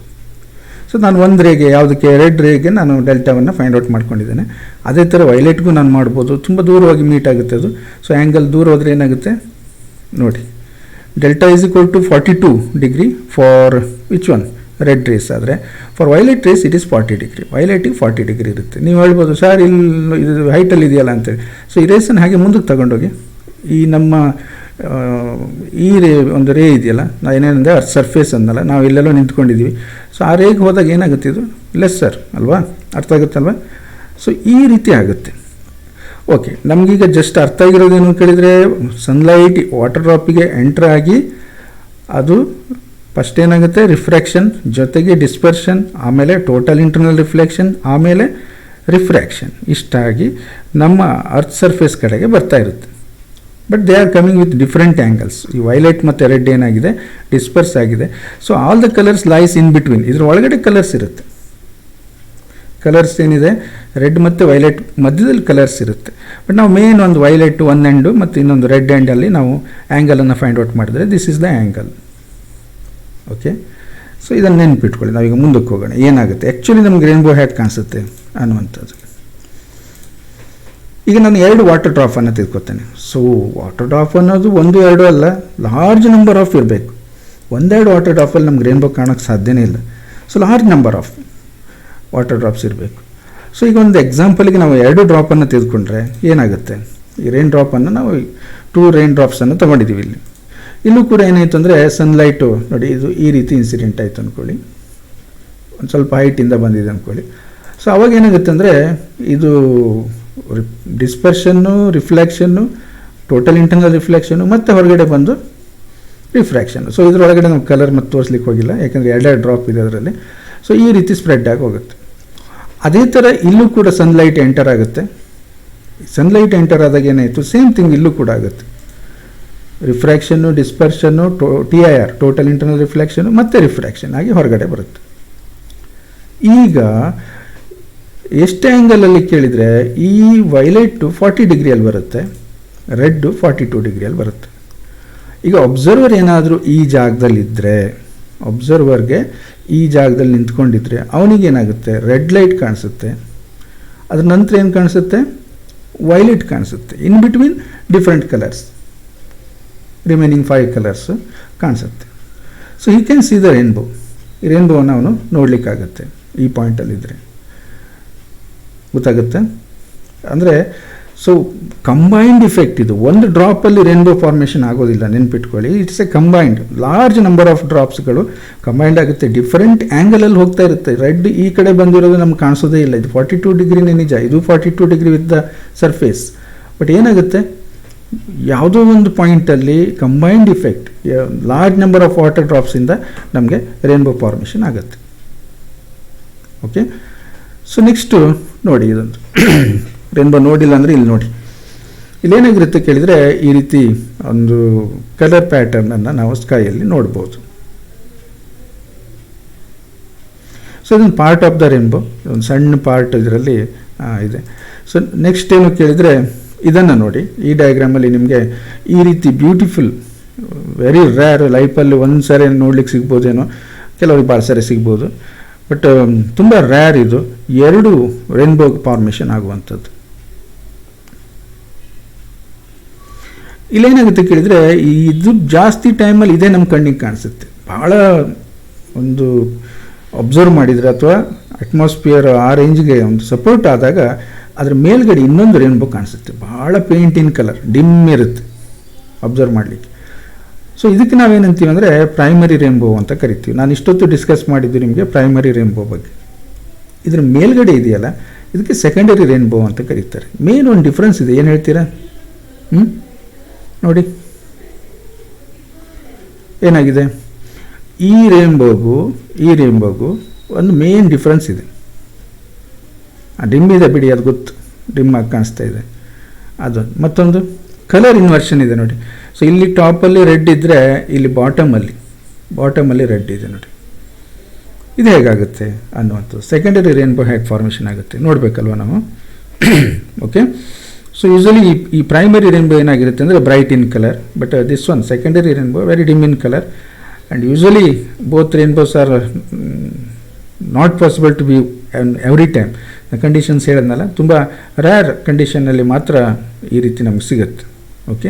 ಸೊ ನಾನು ಒಂದು ರೇಗೆ, ಯಾವುದಕ್ಕೆ ರೆಡ್ ರೇಗೆ ನಾನು ಡೆಲ್ಟಾವನ್ನು ಫೈಂಡ್ ಔಟ್ ಮಾಡ್ಕೊಂಡಿದ್ದೇನೆ. ಅದೇ ಥರ ವೈಲೆಟ್ಗೂ ನಾನು ಮಾಡ್ಬೋದು, ತುಂಬ ದೂರವಾಗಿ ಮೀಟ್ ಆಗುತ್ತೆ ಅದು. ಸೊ ಆ್ಯಂಗಲ್ ದೂರ ಹೋದರೆ ಏನಾಗುತ್ತೆ ನೋಡಿ, delta is equal to 42 degree for which one, red rays. ಆದರೆ for violet rays it is 40 degree, ವೈಲೆಟಿಗೆ 40 ಡಿಗ್ರಿ ಇರುತ್ತೆ. ನೀವು ಹೇಳ್ಬೋದು ಸರ್ ಇಲ್ಲಿ ಇದು ಹೈಟಲ್ಲಿ ಇದೆಯಲ್ಲ ಅಂತೇಳಿ. ಸೊ ಈ ರೇಸನ್ನು ಹಾಗೆ ಮುಂದಕ್ಕೆ ತಗೊಂಡೋಗಿ ಈ ನಮ್ಮ ಈ ಒಂದು ರೇ ಇದೆಯಲ್ಲ, ನಾ ಏನೇನಂದರೆ ಅರ್ತ್ ಸರ್ಫೇಸ್ ಅಂದಲ್ಲ, ನಾವು ಇಲ್ಲೆಲ್ಲೋ ನಿಂತ್ಕೊಂಡಿದ್ದೀವಿ. ಸೊ ಆ ರೇಗೆ ಹೋದಾಗ ಏನಾಗುತ್ತೆ, ಇದು ಲೆಸ್ಸರ್ ಅಲ್ವಾ, ಅರ್ಥ ಆಗುತ್ತಲ್ವ. ಸೊ ಈ ರೀತಿ ಆಗುತ್ತೆ. ಓಕೆ, ನಮಗೀಗ ಜಸ್ಟ್ ಅರ್ಥ ಆಗಿರೋದೇನು ಕೇಳಿದರೆ, ಸನ್ಲೈಟ್ ವಾಟರ್ ಡ್ರಾಪಿಗೆ ಎಂಟ್ರ್ ಆಗಿ ಅದು ಫಸ್ಟ್ ಏನಾಗುತ್ತೆ ರಿಫ್ರಾಕ್ಷನ್, ಜೊತೆಗೆ ಡಿಸ್ಪರ್ಷನ್, ಆಮೇಲೆ ಟೋಟಲ್ ಇಂಟರ್ನಲ್ ರಿಫ್ಲೆಕ್ಷನ್, ಆಮೇಲೆ ರಿಫ್ರಾಕ್ಷನ್, ಇಷ್ಟಾಗಿ ನಮ್ಮ ಅರ್ತ್ ಸರ್ಫೇಸ್ ಕಡೆಗೆ ಬರ್ತಾ ಇರುತ್ತೆ. But they are coming with different angles. ಈ ವೈಲೆಟ್ ಮತ್ತು ರೆಡ್ ಏನಾಗಿದೆ ಡಿಸ್ಪರ್ಸ್ ಆಗಿದೆ. So all the colours lies in between, ಇದ್ರ ಒಳಗಡೆ ಕಲರ್ಸ್ ಇರುತ್ತೆ. ಕಲರ್ಸ್ ಏನಿದೆ ರೆಡ್ ಮತ್ತು ವೈಲೆಟ್ ಮಧ್ಯದಲ್ಲಿ ಕಲರ್ಸ್ ಇರುತ್ತೆ. ಬಟ್ ನಾವು ಮೇನ್ ಒಂದು ವೈಲೆಟ್ ಒನ್ ಎಂಡು ಮತ್ತು ಇನ್ನೊಂದು ರೆಡ್ ಎಂಡಲ್ಲಿ ನಾವು ಆ್ಯಂಗಲನ್ನು ಫೈಂಡ್ ಔಟ್ ಮಾಡಿದ್ರೆ this is the angle. Okay, so ಇದನ್ನು ನೆನ್ಪಿಟ್ಕೊಳ್ಳಿ. ನಾವೀಗ ಮುಂದಕ್ಕೆ ಹೋಗೋಣ, ಏನಾಗುತ್ತೆ ಆ್ಯಕ್ಚುಲಿ ನಮ್ಗೆ ರೇನ್ಬೋ ಹೇಗೆ ಕಾಣಿಸುತ್ತೆ ಅನ್ನುವಂಥದ್ದು. ಈಗ ನಾನು 2 ವಾಟರ್ ಡ್ರಾಪನ್ನು ತೆಗೆದುಕೊತೇನೆ. ಸೊ ವಾಟರ್ ಡ್ರಾಪ್ ಅನ್ನೋದು 1, 2 ಅಲ್ಲ, ಲಾರ್ಜ್ ನಂಬರ್ ಆಫ್ ಇರಬೇಕು. 1, 2 ವಾಟರ್ ಡ್ರಾಪಲ್ಲಿ ನಮ್ಗೆ ರೇನ್ಬೋ ಕಾಣೋಕ್ಕೆ ಸಾಧ್ಯನೇ ಇಲ್ಲ. So large number of water drops ಇರಬೇಕು. ಸೊ ಈಗ ಒಂದು ಎಕ್ಸಾಂಪಲ್ಗೆ ನಾವು 2 ಡ್ರಾಪನ್ನು ತೆಗೆದುಕೊಂಡ್ರೆ ಏನಾಗುತ್ತೆ, ಈ ರೈನ್ ಡ್ರಾಪನ್ನು ನಾವು 2 ರೈನ್ ಡ್ರಾಪ್ಸನ್ನು ತೊಗೊಂಡಿದ್ದೀವಿ. ಇಲ್ಲೂ ಕೂಡ ಏನಾಯಿತು ಅಂದರೆ ಸನ್ಲೈಟು ನೋಡಿ, ಇದು ಈ ರೀತಿ ಇನ್ಸಿಡೆಂಟ್ ಆಯಿತು ಅಂದ್ಕೊಳ್ಳಿ, ಒಂದು ಸ್ವಲ್ಪ ಹೈಟಿಂದ ಬಂದಿದೆ ಅಂದ್ಕೊಳ್ಳಿ. ಸೊ ಅವಾಗ ಏನಾಗುತ್ತೆ ಅಂದರೆ ಇದು ಡಿಸ್ಪರ್ಷನ್ನು, ರಿಫ್ಲೆಕ್ಷನ್ನು, ಟೋಟಲ್ ಇಂಟರ್ನಲ್ ರಿಫ್ಲೆಕ್ಷನ್ನು, ಮತ್ತು ಹೊರಗಡೆ ಬಂದು ರಿಫ್ರಾಕ್ಷನ್ನು. ಸೊ ಇದರೊಳಗಡೆ ನಾವು ಕಲರ್ ಮತ್ತು ತೋರಿಸ್ಲಿಕ್ಕೆ ಹೋಗಿಲ್ಲ, ಯಾಕಂದರೆ 2 ಡ್ರಾಪ್ ಇದೆ ಅದರಲ್ಲಿ. ಸೊ ಈ ರೀತಿ ಸ್ಪ್ರೆಡ್ ಆಗಿ ಹೋಗುತ್ತೆ. ಅದೇ ಥರ ಇಲ್ಲೂ ಕೂಡ ಸನ್ಲೈಟ್ ಎಂಟರ್ ಆಗುತ್ತೆ. ಸನ್ಲೈಟ್ ಎಂಟರ್ ಆದಾಗ ಏನಾಯಿತು, ಸೇಮ್ ಥಿಂಗ್ ಇಲ್ಲೂ ಕೂಡ ಆಗುತ್ತೆ. ರಿಫ್ರಾಕ್ಷನ್ನು, ಡಿಸ್ಪರ್ಷನ್ನು, TIR ಟೋಟಲ್ ಇಂಟರ್ನಲ್ ರಿಫ್ಲೆಕ್ಷನ್ನು, ಮತ್ತು ರಿಫ್ರಾಕ್ಷನ್ ಆಗಿ ಹೊರಗಡೆ ಬರುತ್ತೆ. ಈಗ ಎಷ್ಟು ಆ್ಯಂಗಲಲ್ಲಿ ಕೇಳಿದರೆ ಈ ವೈಲೆಟು 40 ಡಿಗ್ರಿಯಲ್ಲಿ ಬರುತ್ತೆ, ರೆಡ್ಡು 42 ಡಿಗ್ರಿಯಲ್ಲಿ ಬರುತ್ತೆ. ಈಗ ಒಬ್ಸರ್ವರ್ ಏನಾದರೂ ಈ ಜಾಗದಲ್ಲಿದ್ದರೆ, ಒಬ್ಸರ್ವರ್ಗೆ ಈ ಜಾಗದಲ್ಲಿ ನಿಂತ್ಕೊಂಡಿದ್ರೆ ಅವನಿಗೇನಾಗುತ್ತೆ ರೆಡ್ ಲೈಟ್ ಕಾಣಿಸುತ್ತೆ, ಅದ್ರ ನಂತರ ಏನು ಕಾಣಿಸುತ್ತೆ ವೈಲೆಟ್ ಕಾಣಿಸುತ್ತೆ. In between different colours, remaining 5 colours ಕಾಣಿಸುತ್ತೆ. So you can see the rainbow. ಈ ರೇನ್ಬೋವನ್ನು ಅವನು ನೋಡಲಿಕ್ಕಾಗತ್ತೆ ಈ ಪಾಯಿಂಟಲ್ಲಿದ್ದರೆ, ಗೊತ್ತಾಗುತ್ತೆ. ಅಂದರೆ ಸೊ ಕಂಬೈನ್ಡ್ ಇಫೆಕ್ಟ್ ಇದು. ಒಂದು ಡ್ರಾಪಲ್ಲಿ ರೇನ್ಬೋ ಫಾರ್ಮೇಷನ್ ಆಗೋದಿಲ್ಲ, ನೆನ್ಪಿಟ್ಕೊಳ್ಳಿ. It's a combined, large number of ಡ್ರಾಪ್ಸ್ಗಳು ಕಂಬೈನ್ಡ್ ಆಗುತ್ತೆ, ಡಿಫರೆಂಟ್ ಆ್ಯಂಗಲಲ್ಲಿ ಹೋಗ್ತಾ ಇರುತ್ತೆ. ರೆಡ್ ಈ ಕಡೆ ಬಂದಿರೋದು ನಮ್ಗೆ ಕಾಣಿಸೋದೇ ಇಲ್ಲ. ಇದು 42 ಡಿಗ್ರಿನೇ ನಿಜ, ಇದು 42 degree with the surface. But ಏನಾಗುತ್ತೆ, ಯಾವುದೋ ಒಂದು ಪಾಯಿಂಟಲ್ಲಿ combined effect, large number of water ಡ್ರಾಪ್ಸಿಂದ ನಮಗೆ ರೇನ್ಬೋ ಫಾರ್ಮೇಷನ್ ಆಗುತ್ತೆ. ಓಕೆ, ಸೊ ನೆಕ್ಸ್ಟು ನೋಡಿ, ಇದೊಂದು ರೇನ್ಬೋ ನೋಡಿಲ್ಲ ಅಂದರೆ ಇಲ್ಲಿ ನೋಡಿ, ಇಲ್ಲೇನಾಗಿರುತ್ತೆ ಕೇಳಿದರೆ ಈ ರೀತಿ ಒಂದು ಕಲರ್ ಪ್ಯಾಟರ್ನನ್ನು ನಾವು ಸ್ಕೈಯಲ್ಲಿ ನೋಡ್ಬೋದು. ಸೊ ಇದೊಂದು ಪಾರ್ಟ್ ಆಫ್ ದ ರೇನ್ಬೋ, ಒಂದು ಸಣ್ಣ ಪಾರ್ಟ್ ಇದರಲ್ಲಿ ಇದೆ. ಸೊ ನೆಕ್ಸ್ಟ್ ಏನು ಕೇಳಿದರೆ ಇದನ್ನು ನೋಡಿ, ಈ ಡಯಾಗ್ರಾಮಲ್ಲಿ ನಿಮಗೆ ಈ ರೀತಿ ಬ್ಯೂಟಿಫುಲ್, ವೆರಿ ರೇರ್, ಲೈಫಲ್ಲಿ ಒಂದು ಸಾರಿ ನೋಡ್ಲಿಕ್ಕೆ ಸಿಗ್ಬೋದೇನೋ, ಕೆಲವ್ರಿಗೆ ಭಾಳ ಸಾರಿ ಸಿಗ್ಬೋದು. ಬಟ್ ತುಂಬ ರೇರ್ ಇದು, 2 ರೇನ್ಬೋ ಫಾರ್ಮೇಷನ್ ಆಗುವಂಥದ್ದು. ಇಲ್ಲೇನಾಗುತ್ತೆ ಕೇಳಿದರೆ ಇದು ಜಾಸ್ತಿ ಟೈಮಲ್ಲಿ ಇದೇ ನಮ್ಮ ಕಣ್ಣಿಗೆ ಕಾಣಿಸುತ್ತೆ. ಭಾಳ ಒಂದು ಅಬ್ಸರ್ವ್ ಮಾಡಿದರೆ ಅಥವಾ ಅಟ್ಮಾಸ್ಫಿಯರ್ ಆ ರೇಂಜ್ಗೆ ಒಂದು ಸಪೋರ್ಟ್ ಆದಾಗ ಅದರ ಮೇಲ್ಗಡೆ ಇನ್ನೊಂದು ರೇನ್ಬೋ ಕಾಣಿಸುತ್ತೆ, ಭಾಳ ಪೇಂಟ್ ಇನ್ ಕಲರ್, ಡಿಮ್ ಇರುತ್ತೆ ಅಬ್ಸರ್ವ್ ಮಾಡಲಿಕ್ಕೆ. ಸೊ ಇದಕ್ಕೆ ನಾವೇನಂತೀವಿ ಅಂದರೆ ಪ್ರೈಮರಿ ರೇನ್ಬೋ ಅಂತ ಕರಿತೀವಿ. ನಾನು ಇಷ್ಟೊತ್ತು ಡಿಸ್ಕಸ್ ಮಾಡಿದ್ದು ನಿಮಗೆ ಪ್ರೈಮರಿ ರೇನ್ಬೋ ಬಗ್ಗೆ. ಇದರ ಮೇಲ್ಗಡೆ ಇದೆಯಲ್ಲ, ಇದಕ್ಕೆ ಸೆಕೆಂಡರಿ ರೇನ್ಬೋ ಅಂತ ಕರೀತಾರೆ. ಮೇನ್ ಒಂದು ಡಿಫ್ರೆನ್ಸ್ ಇದೆ, ಏನು ಹೇಳ್ತೀರಾ? ನೋಡಿ ಏನಾಗಿದೆ, ಈ ರೇನ್ಬೋಗೂ ಒಂದು ಮೇನ್ ಡಿಫ್ರೆನ್ಸ್ ಇದೆ. ಡಿಮ್ ಇದೆ ಬಿಡಿ, ಅದು ಗೊತ್ತು, ಡಿಮ್ ಆಗಿ ಕಾಣಿಸ್ತಾ ಇದೆ ಅದು. ಮತ್ತೊಂದು ಕಲರ್ ಇನ್ವರ್ಷನ್ ಇದೆ ನೋಡಿ. ಸೊ ಇಲ್ಲಿ ಟಾಪಲ್ಲಿ ರೆಡ್ ಇದ್ದರೆ ಇಲ್ಲಿ ಬಾಟಮಲ್ಲಿ ರೆಡ್ ಇದೆ ನೋಡಿ. ಇದು ಹೇಗಾಗುತ್ತೆ ಅನ್ನುವಂಥದ್ದು. ಸೆಕೆಂಡರಿ ರೇನ್ಬೋ ಹೇಗೆ ಫಾರ್ಮೇಷನ್ ಆಗುತ್ತೆ ನೋಡಬೇಕಲ್ವ ನಾವು. ಓಕೆ, ಸೊ ಯೂಶಲಿ ಈ ಪ್ರೈಮರಿ ರೇನ್ಬೋ ಏನಾಗಿರುತ್ತೆ ಅಂದರೆ bright in colour, but this one secondary rainbow very dim in colour. And usually both rainbows are not possible to be every time. Conditions ಹೇಳಿದ್ನಲ್ಲ, ತುಂಬ rare ಕಂಡೀಷನ್ನಲ್ಲಿ ಮಾತ್ರ ಈ ರೀತಿ ನಮ್ಗೆ ಸಿಗುತ್ತೆ. ಓಕೆ,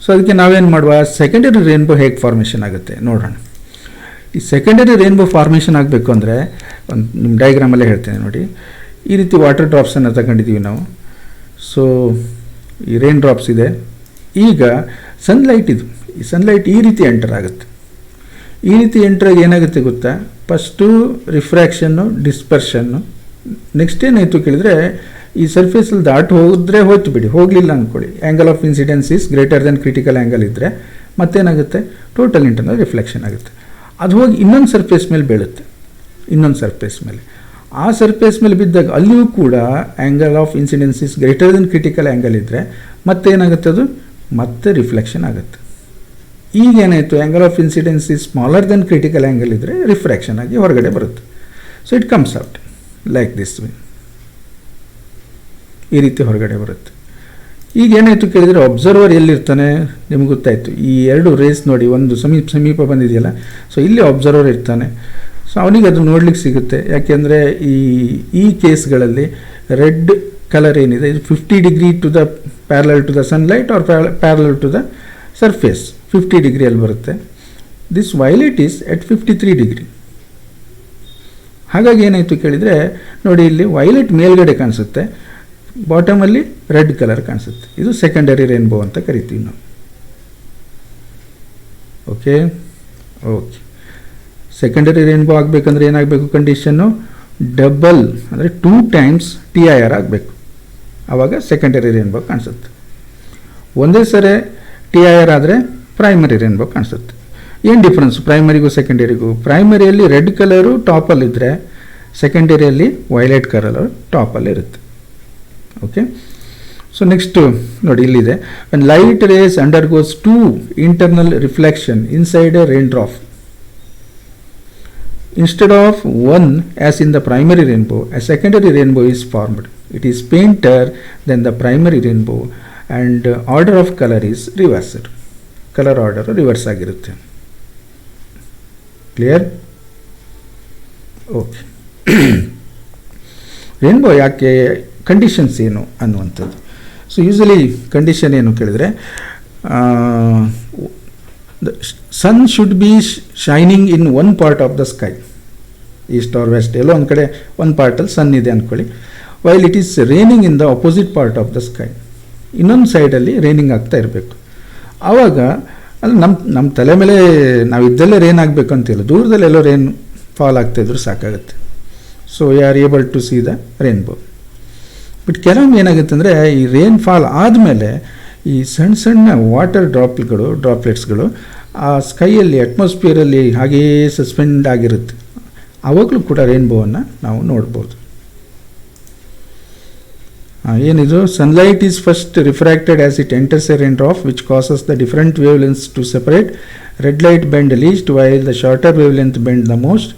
ಸೊ ಅದಕ್ಕೆ ನಾವೇನು ಮಾಡುವ, ಸೆಕೆಂಡರಿ ರೇನ್ಬೋ ಹೇಗೆ ಫಾರ್ಮೇಷನ್ ಆಗುತ್ತೆ ನೋಡೋಣ. ಈ ಸೆಕೆಂಡರಿ ರೇನ್ಬೋ ಫಾರ್ಮೇಷನ್ ಆಗಬೇಕು ಅಂದರೆ ಒಂದು ನಿಮ್ಮ ಡಯಾಗ್ರಾಮಲ್ಲೇ ಹೇಳ್ತೇನೆ ನೋಡಿ. ಈ ರೀತಿ ವಾಟರ್ ಡ್ರಾಪ್ಸನ್ನು ತಗೊಂಡಿದ್ದೀವಿ ನಾವು. ಸೊ ಈ ರೇನ್ ಡ್ರಾಪ್ಸ್ ಇದೆ. ಈಗ ಸನ್ಲೈಟ್ ಇದು, ಈ ಸನ್ಲೈಟ್ ಈ ರೀತಿ ಎಂಟರ್ ಆಗುತ್ತೆ. ಈ ರೀತಿ ಎಂಟ್ರಾಗಿ ಏನಾಗುತ್ತೆ ಗೊತ್ತಾ, ಫಸ್ಟು ರಿಫ್ರ್ಯಾಕ್ಷನ್ನು, ಡಿಸ್ಪರ್ಷನ್ನು, ನೆಕ್ಸ್ಟ್ ಏನಾಯಿತು ಕೇಳಿದರೆ ಈ ಸರ್ಫೇಸಲ್ಲಿ ದಾಟು ಹೋದರೆ ಹೋಯ್ತು ಬಿಡಿ, ಹೋಗಲಿಲ್ಲ ಅಂದ್ಕೊಳ್ಳಿ, angle of incidence is greater than critical angle ಇದ್ದರೆ ಮತ್ತೇನಾಗುತ್ತೆ, ಟೋಟಲ್ ಇಂಟರ್ನಲ್ ರಿಫ್ಲೆಕ್ಷನ್ ಆಗುತ್ತೆ. ಅದು ಹೋಗಿ ಇನ್ನೊಂದು ಸರ್ಫೇಸ್ ಮೇಲೆ ಬೀಳುತ್ತೆ, ಇನ್ನೊಂದು ಸರ್ಫೇಸ್ ಮೇಲೆ. ಆ ಸರ್ಫೇಸ್ ಮೇಲೆ ಬಿದ್ದಾಗ ಅಲ್ಲಿಯೂ ಕೂಡ angle of incidence is greater than critical angle ಇದ್ದರೆ ಮತ್ತೇನಾಗುತ್ತೆ, ಅದು ಮತ್ತೆ ರಿಫ್ಲೆಕ್ಷನ್ ಆಗುತ್ತೆ. ಈಗೇನಾಯಿತು, angle of incidence is smaller than critical angle ಇದ್ದರೆ ರಿಫ್ರಾಕ್ಷನ್ ಆಗಿ ಹೊರಗಡೆ ಬರುತ್ತೆ. So it comes out like this way, ಈ ರೀತಿ ಹೊರಗಡೆ ಬರುತ್ತೆ. ಈಗ ಏನಾಯಿತು ಕೇಳಿದರೆ ಅಬ್ಸರ್ವರ್ ಎಲ್ಲಿರ್ತಾನೆ ನಿಮ್ಗೆ ಗೊತ್ತಾಯಿತು. ಈ ಎರಡು ರೇಸ್ ನೋಡಿ, ಒಂದು ಸಮೀಪ ಬಂದಿದೆಯಲ್ಲ, ಸೊ ಇಲ್ಲಿ ಅಬ್ಸರ್ವರ್ ಇರ್ತಾನೆ. ಸೊ ಅವನಿಗೆ ಅದು ನೋಡ್ಲಿಕ್ಕೆ ಸಿಗುತ್ತೆ. ಯಾಕೆಂದರೆ ಈ ಕೇಸ್ಗಳಲ್ಲಿ ರೆಡ್ ಕಲರ್ ಏನಿದೆ ಇದು 50 degree to the parallel to the sunlight or parallel to the surface, 50 ಡಿಗ್ರಿಯಲ್ಲಿ ಬರುತ್ತೆ. This violet is at 53 degree. ಹಾಗಾಗಿ ಏನಾಯಿತು ಕೇಳಿದರೆ ನೋಡಿ, ಇಲ್ಲಿ ವೈಲೆಟ್ ಮೇಲ್ಗಡೆ ಕಾಣಿಸುತ್ತೆ, ಬಾಟಮಲ್ಲಿ ರೆಡ್ ಕಲರ್ ಕಾಣಿಸುತ್ತೆ. ಇದು ಸೆಕೆಂಡರಿ ರೇನ್ಬೋ ಅಂತ ಕರಿತೀವಿ ನಾವು. ಓಕೆ, ಸೆಕೆಂಡರಿ ರೇನ್ಬೋ ಆಗಬೇಕಂದ್ರೆ ಏನಾಗಬೇಕು ಕಂಡೀಷನ್ನು, ಡಬಲ್ ಅಂದರೆ 2 ಟೈಮ್ಸ್ TIR ಆಗಬೇಕು. ಆವಾಗ ಸೆಕೆಂಡರಿ ರೇನ್ಬೋ ಕಾಣಿಸುತ್ತೆ. ಒಂದೇ ಸರಿ TIR ಆದರೆ ಪ್ರೈಮರಿ ರೇನ್ಬೋ ಕಾಣಿಸುತ್ತೆ. ಏನು ಡಿಫ್ರೆನ್ಸ್ ಪ್ರೈಮರಿಗೂ ಸೆಕೆಂಡರಿಗೂ? ಪ್ರೈಮರಿಯಲ್ಲಿ ರೆಡ್ ಕಲರು ಟಾಪಲ್ಲಿದ್ದರೆ ಸೆಕೆಂಡರಿಯಲ್ಲಿ ವೈಲೆಟ್ ಕಲರ್ ಟಾಪಲ್ಲಿರುತ್ತೆ. ಓಕೆ, ಸೊ ನೆಕ್ಸ್ಟು ನೋಡಿ ಇಲ್ಲಿದೆ, when light rays undergoes 2 internal reflection inside a raindrop instead of one as in the primary rainbow, a secondary rainbow is formed. It is fainter than the primary rainbow and order of color is reversed. Colour order reverse ಆಗಿರುತ್ತೆ. Clear? Okay, rainbow ಯಾಕೆ, conditions ಏನು ಅನ್ನುವಂಥದ್ದು. So usually condition ಏನು ಕೇಳಿದರೆ, the sun should be shining in one part of the sky, east or west, ಎಲ್ಲೋ ಒಂದು ಕಡೆ ಒಂದು ಪಾರ್ಟಲ್ಲಿ ಸನ್ ಇದೆ ಅಂದ್ಕೊಳ್ಳಿ, while it is raining in the opposite part of the sky, ಇನ್ನೊಂದು ಸೈಡಲ್ಲಿ ರೇನಿಂಗ್ ಆಗ್ತಾ ಇರಬೇಕು. ಆವಾಗ ಅಲ್ಲಿ ನಮ್ಮ ತಲೆ ಮೇಲೆ ನಾವು ಇದ್ದಲ್ಲೇ ರೇನ್ ಆಗಬೇಕು ಅಂತಿಲ್ಲ, ದೂರದಲ್ಲೆಲ್ಲೋ ರೇನ್ ಫಾಲ್ ಆಗ್ತಾಯಿದ್ರು ಸಾಕಾಗುತ್ತೆ. So you are able to see the rainbow. But ಕೆಲವೊಮ್ಮೆ ಏನಾಗುತ್ತೆ ಅಂದರೆ ಈ ರೇನ್ ಫಾಲ್ ಆದಮೇಲೆ ಈ ಸಣ್ಣ ಸಣ್ಣ ವಾಟರ್ ಡ್ರಾಪ್ಲೆಟ್ಸ್ಗಳು ಆ ಸ್ಕೈಯಲ್ಲಿ ಅಟ್ಮಾಸ್ಫಿಯರಲ್ಲಿ ಹಾಗೆಯೇ ಸಸ್ಪೆಂಡ್ ಆಗಿರುತ್ತೆ. ಆವಾಗಲೂ ಕೂಡ ರೇನ್ಬೋವನ್ನು ನಾವು ನೋಡ್ಬೋದು. ಏನಿದು, sunlight is first refracted as it enters a raindrop which causes the different wavelengths to separate. Red light bend least while the shorter wave length bend the most.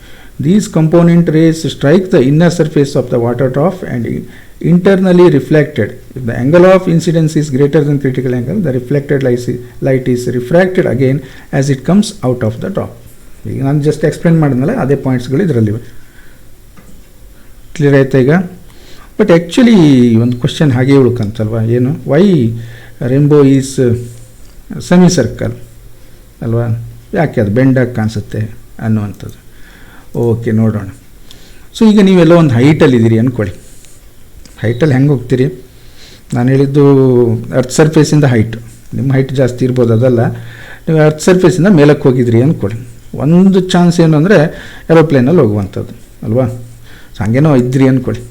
These component rays strike the inner surface of the water drop and internally reflected. If the angle of incidence is greater than critical angle, the reflected light is refracted again as it comes out of the drop. ಈಗ ನಾನು just explain ಮಾಡಿದ್ನಲ್ಲ ಅದೇ ಪಾಯಿಂಟ್ಸ್ಗಳು ಇದರಲ್ಲಿವೆ. Clear ಆಯ್ತಾ ಈಗ? But actually ಒಂದು question ಹಾಗೆ ಉಳ್ಕಂತಲ್ವಾ, ಏನು, why rainbow is semicircle ಅಲ್ವಾ, ಯಾಕೆ ಅದು ಬೆಂಡಾಗಿ ಕಾಣಿಸುತ್ತೆ ಅನ್ನುವಂಥದ್ದು. ಓಕೆ, ನೋಡೋಣ. ಸೊ ಈಗ ನೀವೆಲ್ಲ ಒಂದು ಹೈಟಲ್ಲಿದ್ದೀರಿ ಅಂದ್ಕೊಳ್ಳಿ. ಹೈಟಲ್ಲಿ ಹೆಂಗೆ ಹೋಗ್ತೀರಿ? ನಾನು ಹೇಳಿದ್ದು ಅರ್ತ್ ಸರ್ಫೇಸಿಂದ ಹೈಟು, ನಿಮ್ಮ ಹೈಟ್ ಜಾಸ್ತಿ ಇರ್ಬೋದು, ಅದಲ್ಲ, ನೀವು ಅರ್ತ್ ಸರ್ಫೇಸಿಂದ ಮೇಲಕ್ಕೆ ಹೋಗಿದ್ರಿ ಅಂದ್ಕೊಳ್ಳಿ. ಒಂದು ಚಾನ್ಸ್ ಏನು ಅಂದರೆ ಏರೋಪ್ಲೇನಲ್ಲಿ ಹೋಗುವಂಥದ್ದು ಅಲ್ವಾ. ಸೊ ಹಾಗೇನೋ ಇದ್ರಿ ಅಂದ್ಕೊಳ್ಳಿ,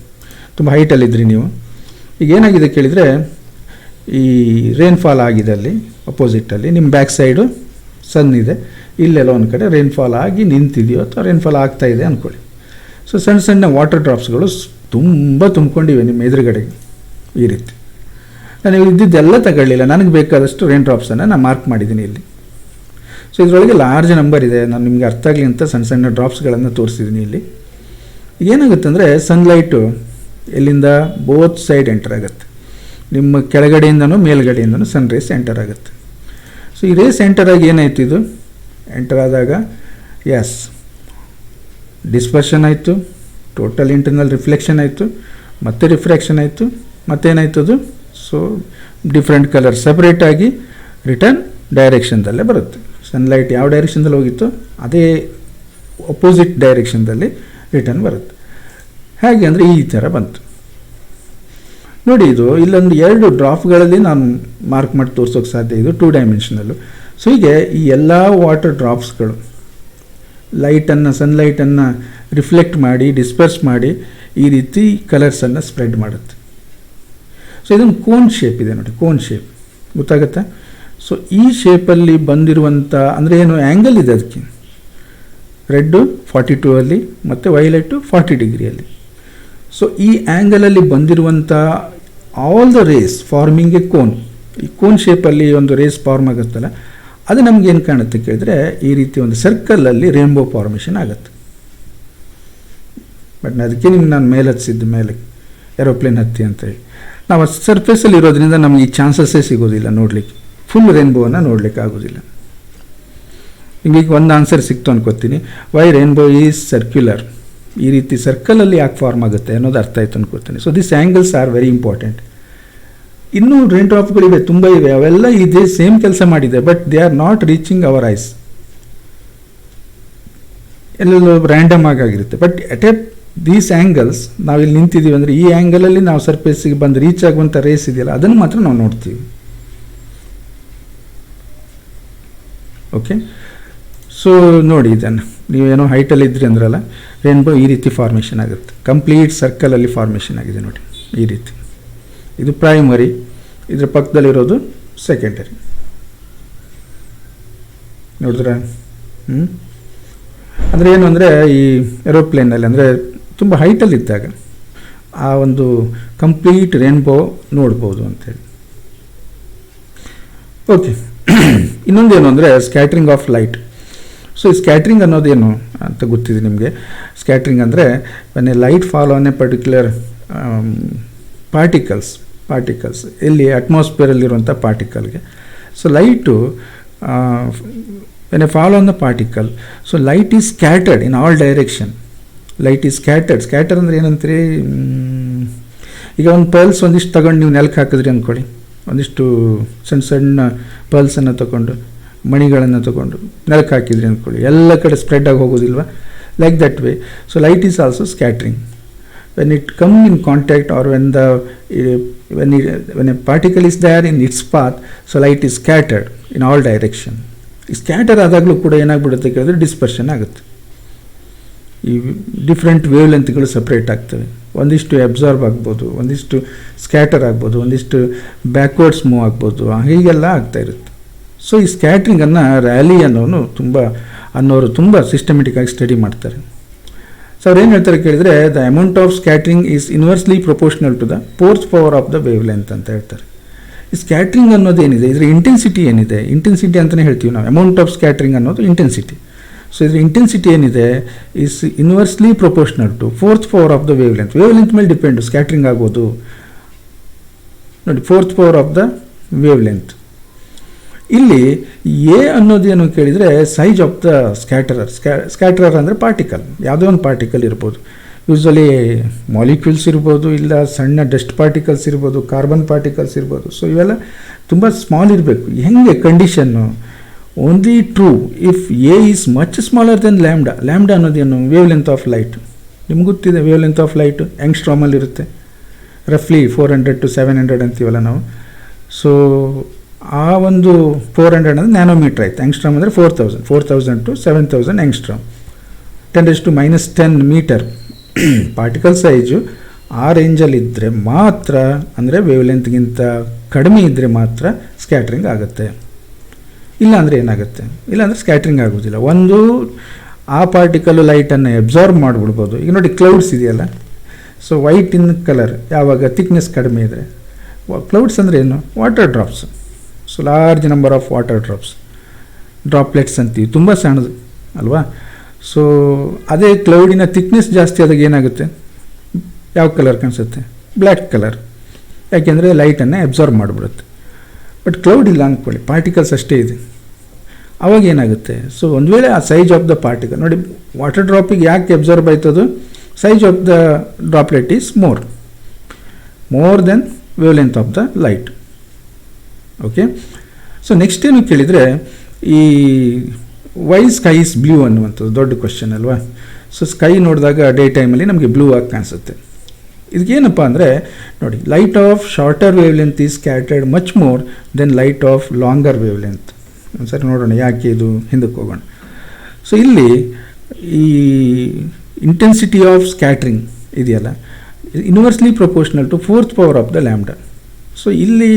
ತುಂಬ ಹೈಟಲ್ಲಿದ್ರಿ ನೀವು. ಈಗ ಏನಾಗಿದೆ ಕೇಳಿದರೆ, ಈ ರೇನ್ಫಾಲ್ ಆಗಿದೆ ಅಲ್ಲಿ ಅಪೋಸಿಟಲ್ಲಿ, ನಿಮ್ಮ ಬ್ಯಾಕ್ ಸೈಡು ಸನ್ ಇದೆ, ಇಲ್ಲೆಲ್ಲ ಒಂದು ಕಡೆ ರೇನ್ಫಾಲ್ ಆಗಿ ನಿಂತಿದೆಯೋ ಅಥವಾ ರೇನ್ಫಾಲ್ ಆಗ್ತಾಯಿದೆ ಅಂದ್ಕೊಳ್ಳಿ. ಸೊ ಸಣ್ಣ ಸಣ್ಣ ವಾಟರ್ ಡ್ರಾಪ್ಸ್ಗಳು ತುಂಬ ತುಂಬಿಕೊಂಡಿವೆ ನಿಮ್ಮ ಎದುರುಗಡೆಗೆ ಈ ರೀತಿ. ನಾನು ಇದ್ದಿದ್ದೆಲ್ಲ ತಗೊಳ್ಳಿಲ್ಲ, ನನಗೆ ಬೇಕಾದಷ್ಟು ರೈನ್ ಡ್ರಾಪ್ಸನ್ನು ನಾನು ಮಾರ್ಕ್ ಮಾಡಿದ್ದೀನಿ ಇಲ್ಲಿ. ಸೊ ಇದರೊಳಗೆ ಲಾರ್ಜ್ ನಂಬರ್ ಇದೆ, ನಾನು ನಿಮಗೆ ಅರ್ಥ ಆಗಲಿ ಅಂತ ಸಣ್ಣ ಸಣ್ಣ ಡ್ರಾಪ್ಸ್ಗಳನ್ನು ತೋರಿಸಿದ್ದೀನಿ ಇಲ್ಲಿ. ಏನಾಗುತ್ತೆ ಅಂದರೆ ಸನ್ಲೈಟು ಎಲ್ಲಿಂದ ಬೋತ್ ಸೈಡ್ ಎಂಟರ್ ಆಗುತ್ತೆ, ನಿಮ್ಮ ಕೆಳಗಡೆಯಿಂದನೂ ಮೇಲ್ಗಡೆಯಿಂದನೂ ಸನ್ ರೇಸ್ ಎಂಟರ್ ಆಗುತ್ತೆ. ಸೊ ಈ ರೇಸ್ ಎಂಟರ್ ಆಗಿ ಏನಾಯಿತು, ಇದು ಎಂಟರ್ ಆದಾಗ ಎಸ್ ಡಿಸ್ಪರ್ಷನ್ ಆಯಿತು, ಟೋಟಲ್ ಇಂಟರ್ನಲ್ ರಿಫ್ಲೆಕ್ಷನ್ ಆಯಿತು, ಮತ್ತೆ ರಿಫ್ರಾಕ್ಷನ್ ಆಯಿತು, ಮತ್ತೇನಾಯ್ತು ಅದು. ಸೊ ಡಿಫ್ರೆಂಟ್ ಕಲರ್ ಸಪ್ರೇಟ್ ಆಗಿ ರಿಟರ್ನ್ ಡೈರೆಕ್ಷನ್ದಲ್ಲೇ ಬರುತ್ತೆ. ಸನ್ಲೈಟ್ ಯಾವ ಡೈರೆಕ್ಷನ್ದಲ್ಲಿ ಹೋಗಿತ್ತು ಅದೇ ಅಪೋಸಿಟ್ ಡೈರೆಕ್ಷನ್ದಲ್ಲಿ ರಿಟರ್ನ್ ಬರುತ್ತೆ. ಹೇಗೆ ಅಂದರೆ ಈ ಥರ ಬಂತು ನೋಡಿ. ಇದು ಇಲ್ಲೊಂದು 2 ಡ್ರಾಪ್ಗಳಲ್ಲಿ ನಾನು ಮಾರ್ಕ್ ಮಾಡಿ ತೋರಿಸೋಕ್ಕೆ ಸಾಧ್ಯ, ಇದು 2 ಡೈಮೆನ್ಷನಲ್ಲು. ಸೊ ಹೀಗೆ ಈ ಎಲ್ಲ ವಾಟರ್ ಡ್ರಾಪ್ಸ್ಗಳು ಲೈಟನ್ನು ಸನ್ಲೈಟನ್ನು ರಿಫ್ಲೆಕ್ಟ್ ಮಾಡಿ ಡಿಸ್ಪರ್ಸ್ ಮಾಡಿ ಈ ರೀತಿ ಕಲರ್ಸನ್ನು ಸ್ಪ್ರೆಡ್ ಮಾಡುತ್ತೆ. ಸೊ ಇದೊಂದು ಕೋನ್ ಶೇಪ್ ಇದೆ ನೋಡಿ, ಕೋನ್ ಶೇಪ್ ಗೊತ್ತಾಗುತ್ತಾ. ಸೊ ಈ ಶೇಪಲ್ಲಿ ಬಂದಿರುವಂಥ ಅಂದರೆ ಏನು ಆ್ಯಂಗಲ್ ಇದೆ ಅದಕ್ಕೆ, ರೆಡ್ಡು 42 ಅಲ್ಲಿ ಮತ್ತು ವೈಲೆಟು 40 ಡಿಗ್ರಿಯಲ್ಲಿ. ಸೊ ಈ ಆ್ಯಂಗಲಲ್ಲಿ ಬಂದಿರುವಂಥ all the rays forming a cone, ಈ ಕೋನ್ ಶೇಪಲ್ಲಿ ಒಂದು ರೇಸ್ ಫಾರ್ಮ್ ಆಗುತ್ತಲ್ಲ, ಅದು ನಮಗೇನು ಕಾಣುತ್ತೆ ಕೇಳಿದ್ರೆ ಈ ರೀತಿ ಒಂದು ಸರ್ಕಲಲ್ಲಿ ರೇನ್ಬೋ ಫಾರ್ಮೇಷನ್ ಆಗುತ್ತೆ. ಬಟ್ ಅದಕ್ಕೆ ನಿಮ್ಗೆ ನಾನು ಮೇಲೆ ಹತ್ತಿಸಿದ್ದು, ಮೇಲೆ ಏರೋಪ್ಲೇನ್ ಹತ್ತಿ ಅಂತೇಳಿ. ನಾವು ಸರ್ಫೇಸಲ್ಲಿ ಇರೋದ್ರಿಂದ ನಮಗೆ ಈ ಚಾನ್ಸಸ್ಸೇ ಸಿಗೋದಿಲ್ಲ ನೋಡಲಿಕ್ಕೆ, ಫುಲ್ ರೇನ್ಬೋವನ್ನು ನೋಡಲಿಕ್ಕೆ ಆಗೋದಿಲ್ಲ. ನಿಮಗೆ ಒಂದು ಆನ್ಸರ್ ಸಿಕ್ತು ಅನ್ಕೋತೀನಿ, ವೈ ರೇನ್ಬೋ ಈಸ್ ಸರ್ಕ್ಯುಲರ್, ಈ ರೀತಿ ಸರ್ಕಲಲ್ಲಿ ಯಾಕೆ ಫಾರ್ಮ್ ಆಗುತ್ತೆ ಅನ್ನೋದು ಅರ್ಥ ಆಯ್ತು ಅನ್ಕೋತೀನಿ. So this angles are very important. ಇನ್ನೂ ರೈನ್ ಡ್ರಾಪ್ಗಳಿವೆ, ತುಂಬ ಇವೆ, ಅವೆಲ್ಲ ಇದೇ ಸೇಮ್ ಕೆಲಸ ಮಾಡಿದೆ, but they R not reaching our eyes, ಎಲ್ಲೆಲ್ಲೋ ರ್ಯಾಂಡಮ್ ಆಗಿರುತ್ತೆ. But at A these angles ನಾವಿಲ್ಲಿ ನಿಂತಿದ್ದೀವಿ ಅಂದರೆ ಈ ಆ್ಯಂಗಲಲ್ಲಿ ನಾವು ಸರ್ಫೇಸಿಗೆ ಬಂದು ರೀಚ್ ಆಗುವಂಥ ರೇಸ್ ಇದೆಯಲ್ಲ ಅದನ್ನು ಮಾತ್ರ ನಾವು ನೋಡ್ತೀವಿ. ಓಕೆ, ಸೊ ನೋಡಿ ಇದನ್ನು ನೀವೇನೋ ಹೈಟಲ್ಲಿ ಇದ್ರಿ ಅಂದ್ರಲ್ಲ, ರೇನ್ಬೋ ಈ ರೀತಿ ಫಾರ್ಮೇಷನ್ ಆಗುತ್ತೆ, ಕಂಪ್ಲೀಟ್ ಸರ್ಕಲಲ್ಲಿ ಫಾರ್ಮೇಷನ್ ಆಗಿದೆ ನೋಡಿ ಈ ರೀತಿ. ಇದು ಪ್ರೈಮರಿ, ಇದರ ಪಕ್ಕದಲ್ಲಿರೋದು ಸೆಕೆಂಡರಿ. ನೋಡಿದ್ರೆ ಅಂದರೆ ಏನು ಅಂದರೆ ಈ ಏರೋಪ್ಲೇನಲ್ಲಿ ಅಂದರೆ ತುಂಬ ಹೈಟಲ್ಲಿದ್ದಾಗ ಆ ಒಂದು ಕಂಪ್ಲೀಟ್ ರೇನ್ಬೋ ನೋಡ್ಬೋದು ಅಂಥೇಳಿ. ಓಕೆ, ಇನ್ನೊಂದೇನು ಅಂದರೆ ಸ್ಕ್ಯಾಟ್ರಿಂಗ್ ಆಫ್ ಲೈಟ್. ಸೊ ಈ ಸ್ಕ್ಯಾಟ್ರಿಂಗ್ ಅನ್ನೋದೇನು ಅಂತ ಗೊತ್ತಿದೆ ನಿಮಗೆ. ಸ್ಕ್ಯಾಟ್ರಿಂಗ್ ಅಂದರೆ when a light fall on a particular particles ಇಲ್ಲಿ ಅಟ್ಮಾಸ್ಫಿಯರಲ್ಲಿರುವಂಥ ಪಾರ್ಟಿಕಲ್ಗೆ. So light when a fall on the particle, so light is scattered in all direction. Light is scatter ಅಂದರೆ ಏನಂತೀರಿ, ಈಗ ಒಂದು ಪಲ್ಸ್ ಒಂದಿಷ್ಟು ತಗೊಂಡು ನೀವು ನೆಲಕ್ಕೆ ಹಾಕಿದ್ರಿ ಅಂದ್ಕೊಳ್ಳಿ, ಒಂದಿಷ್ಟು ಸಣ್ಣ ಸಣ್ಣ ಪಲ್ಸನ್ನು ತಗೊಂಡು ಮಣಿಗಳನ್ನು ತಗೊಂಡು ನೆಲಕ್ಕೆ ಹಾಕಿದ್ರಿ ಅಂದ್ಕೊಳ್ಳಿ, ಎಲ್ಲ ಕಡೆ ಸ್ಪ್ರೆಡ್ ಆಗಿ ಹೋಗೋದಿಲ್ವ, like that way. So light is also scattering. When it comes in contact or when a particle is there in its path, so light is scattered in all direction. Scatter ಆದಾಗಲೂ ಕೂಡ ಏನಾಗ್ಬಿಡುತ್ತೆ ಕೇಳಿದ್ರೆ dispersion ಆಗುತ್ತೆ. ಈ different wave ಲೆಂತ್ಗಳು separate ಆಗ್ತವೆ, ಒಂದಿಷ್ಟು absorb ಆಗ್ಬೋದು, ಒಂದಿಷ್ಟು ಸ್ಕ್ಯಾಟರ್ ಆಗ್ಬೋದು, ಒಂದಿಷ್ಟು ಬ್ಯಾಕ್ವರ್ಡ್ಸ್ ಮೂವ್ ಆಗ್ಬೋದು, ಹೀಗೆಲ್ಲ ಆಗ್ತಾ ಇರುತ್ತೆ. ಸೊ ಈ ಸ್ಕ್ಯಾಟ್ರಿಂಗನ್ನು ರ್ಯಾಲಿ ಅನ್ನೋರು ತುಂಬ ಸಿಸ್ಟಮೆಟಿಕ್ಕಾಗಿ ಸ್ಟಡಿ ಮಾಡ್ತಾರೆ. ಸೊ ಅವ್ರು ಏನು ಹೇಳ್ತಾರೆ ಕೇಳಿದರೆ, the amount of scattering is inversely proportional to the fourth power of the wavelength ಅಂತ ಹೇಳ್ತಾರೆ. ಈ ಸ್ಕ್ಯಾಟ್ರಿಂಗ್ ಅನ್ನೋದೇನಿದೆ, ಇದರ ಇಂಟೆನ್ಸಿಟಿ ಏನಿದೆ, ಇಂಟೆನ್ಸಿಟಿ ಅಂತಲೇ ಹೇಳ್ತೀವಿ ನಾವು, ಅಮೌಂಟ್ ಆಫ್ ಸ್ಕ್ಯಾಟ್ರಿಂಗ್ ಅನ್ನೋದು ಇಂಟೆನ್ಸಿಟಿ. ಸೊ ಇದರ ಇಂಟೆನ್ಸಿಟಿ ಏನಿದೆ is inversely proportional to fourth power of the wavelength. Wavelength ಮೇಲೆ ಡಿಪೆಂಡು ಸ್ಕ್ಯಾಟ್ರಿಂಗ್ ಆಗೋದು ನೋಡಿ, fourth power of the wavelength. ಇಲ್ಲಿ ಎ ಅನ್ನೋದೇನು ಕೇಳಿದರೆ ಸೈಜ್ ಆಫ್ ದ ಸ್ಕ್ಯಾಟರರ್ ಅಂದರೆ ಪಾರ್ಟಿಕಲ್, ಯಾವುದೇ ಒಂದು ಪಾರ್ಟಿಕಲ್ ಇರ್ಬೋದು, ಯೂಶ್ವಲಿ ಮಾಲಿಕ್ಯೂಲ್ಸ್ ಇರ್ಬೋದು, ಇಲ್ಲ ಸಣ್ಣ ಡಸ್ಟ್ ಪಾರ್ಟಿಕಲ್ಸ್ ಇರ್ಬೋದು, ಕಾರ್ಬನ್ ಪಾರ್ಟಿಕಲ್ಸ್ ಇರ್ಬೋದು. ಸೊ ಇವೆಲ್ಲ ತುಂಬ ಸ್ಮಾಲ್ ಇರಬೇಕು. ಹೆಂಗೆ condition, only true if a is much smaller than lambda ಅನ್ನೋದೇನು ವೇವ್ ಲೆಂತ್ ಆಫ್ ಲೈಟ್. ನಿಮ್ಗೆ ಗೊತ್ತಿದೆ ವೇವ್ ಲೆಂತ್ ಆಫ್ ಲೈಟು ಆಂಗ್ಸ್ಟ್ರಾಮಲ್ಲಿ ಇರುತ್ತೆ, ರಫ್ಲಿ 400 to 700 ಅಂತೀವಲ್ಲ ನಾವು. ಸೊ ಆ ಒಂದು 400 ಅಂದರೆ ನ್ಯಾನೋಮೀಟ್ರ್ ಆಯಿತು, ಆಂಗ್ಸ್ಟ್ರಾಮ್ ಅಂದರೆ 4000 to 7000 angstrom, 10⁻⁻10 meter particle size ಆ ರೇಂಜಲ್ಲಿದ್ದರೆ ಮಾತ್ರ, ಅಂದರೆ ವೇವ್ ಲೆಂತ್ಗಿಂತ ಕಡಿಮೆ ಇದ್ದರೆ ಮಾತ್ರ ಸ್ಕ್ಯಾಟ್ರಿಂಗ್ ಆಗುತ್ತೆ. ಇಲ್ಲಾಂದರೆ ಏನಾಗುತ್ತೆ, ಇಲ್ಲಾಂದರೆ ಸ್ಕ್ಯಾಟ್ರಿಂಗ್ ಆಗೋದಿಲ್ಲ. ಒಂದು ಆ ಪಾರ್ಟಿಕಲ್ಲು ಲೈಟನ್ನು ಅಬ್ಸಾರ್ಬ್ ಮಾಡಿಬಿಡ್ಬೋದು. ಈಗ ನೋಡಿ ಕ್ಲೌಡ್ಸ್ ಇದೆಯಲ್ಲ, ಸೊ ವೈಟ್ ಇನ್ ಕಲರ್ ಯಾವಾಗ ಥಿಕ್ನೆಸ್ ಕಡಿಮೆ ಇದ್ದರೆ. ಕ್ಲೌಡ್ಸ್ ಅಂದರೆ ಏನು? Water drops. So large number of water drops, droplets ಅಂತೀವಿ, ತುಂಬ ಸಣ್ಣದು ಅಲ್ವಾ. ಸೊ ಅದೇ ಕ್ಲೌಡಿನ ಥಿಕ್ನೆಸ್ ಜಾಸ್ತಿ ಆದಾಗ ಏನಾಗುತ್ತೆ? ಯಾವ ಕಲರ್ ಕಾಣಿಸುತ್ತೆ? Black colour. ಯಾಕೆಂದರೆ ಲೈಟನ್ನು ಅಬ್ಸಾರ್ವ್ ಮಾಡಿಬಿಡುತ್ತೆ. ಬಟ್ ಕ್ಲೌಡ್ ಇಲ್ಲ ಅಂದ್ಕೊಳ್ಳಿ, ಪಾರ್ಟಿಕಲ್ಸ್ ಅಷ್ಟೇ ಇದೆ, ಅವಾಗ ಏನಾಗುತ್ತೆ? ಸೊ ಒಂದು ವೇಳೆ ಆ ಸೈಜ್ ಆಫ್ ದ ಪಾರ್ಟಿಕಲ್ ನೋಡಿ, ವಾಟರ್ ಡ್ರಾಪಿಗೆ ಯಾಕೆ ಅಬ್ಸಾರ್ಬ್ ಆಯ್ತದು? Size of the droplet is more than wave length of the light. Okay. So next ಏನು ಕೇಳಿದರೆ, ಈ ವೈ ಸ್ಕೈ ಇಸ್ ಬ್ಲೂ ಅನ್ನುವಂಥದ್ದು ದೊಡ್ಡ ಕ್ವಶನ್ ಅಲ್ವಾ. ಸೊ ಸ್ಕೈ ನೋಡಿದಾಗ ಡೇ ಟೈಮಲ್ಲಿ ನಮಗೆ ಬ್ಲೂ ಆಗಿ ಕಾಣಿಸುತ್ತೆ. ಇದಕ್ಕೇನಪ್ಪ ಅಂದರೆ ನೋಡಿ, light of shorter wave length is scattered much more than light of longer wave length. ಒಂದ್ಸರಿ ನೋಡೋಣ ಯಾಕೆ ಇದು, ಹಿಂದಕ್ಕೆ ಹೋಗೋಣ. ಸೊ ಇಲ್ಲಿ ಈ ಇಂಟೆನ್ಸಿಟಿ ಆಫ್ ಸ್ಕ್ಯಾಟ್ರಿಂಗ್ ಇದೆಯಲ್ಲ, inversely proportional to 4th power of the lambda. So ಇಲ್ಲಿ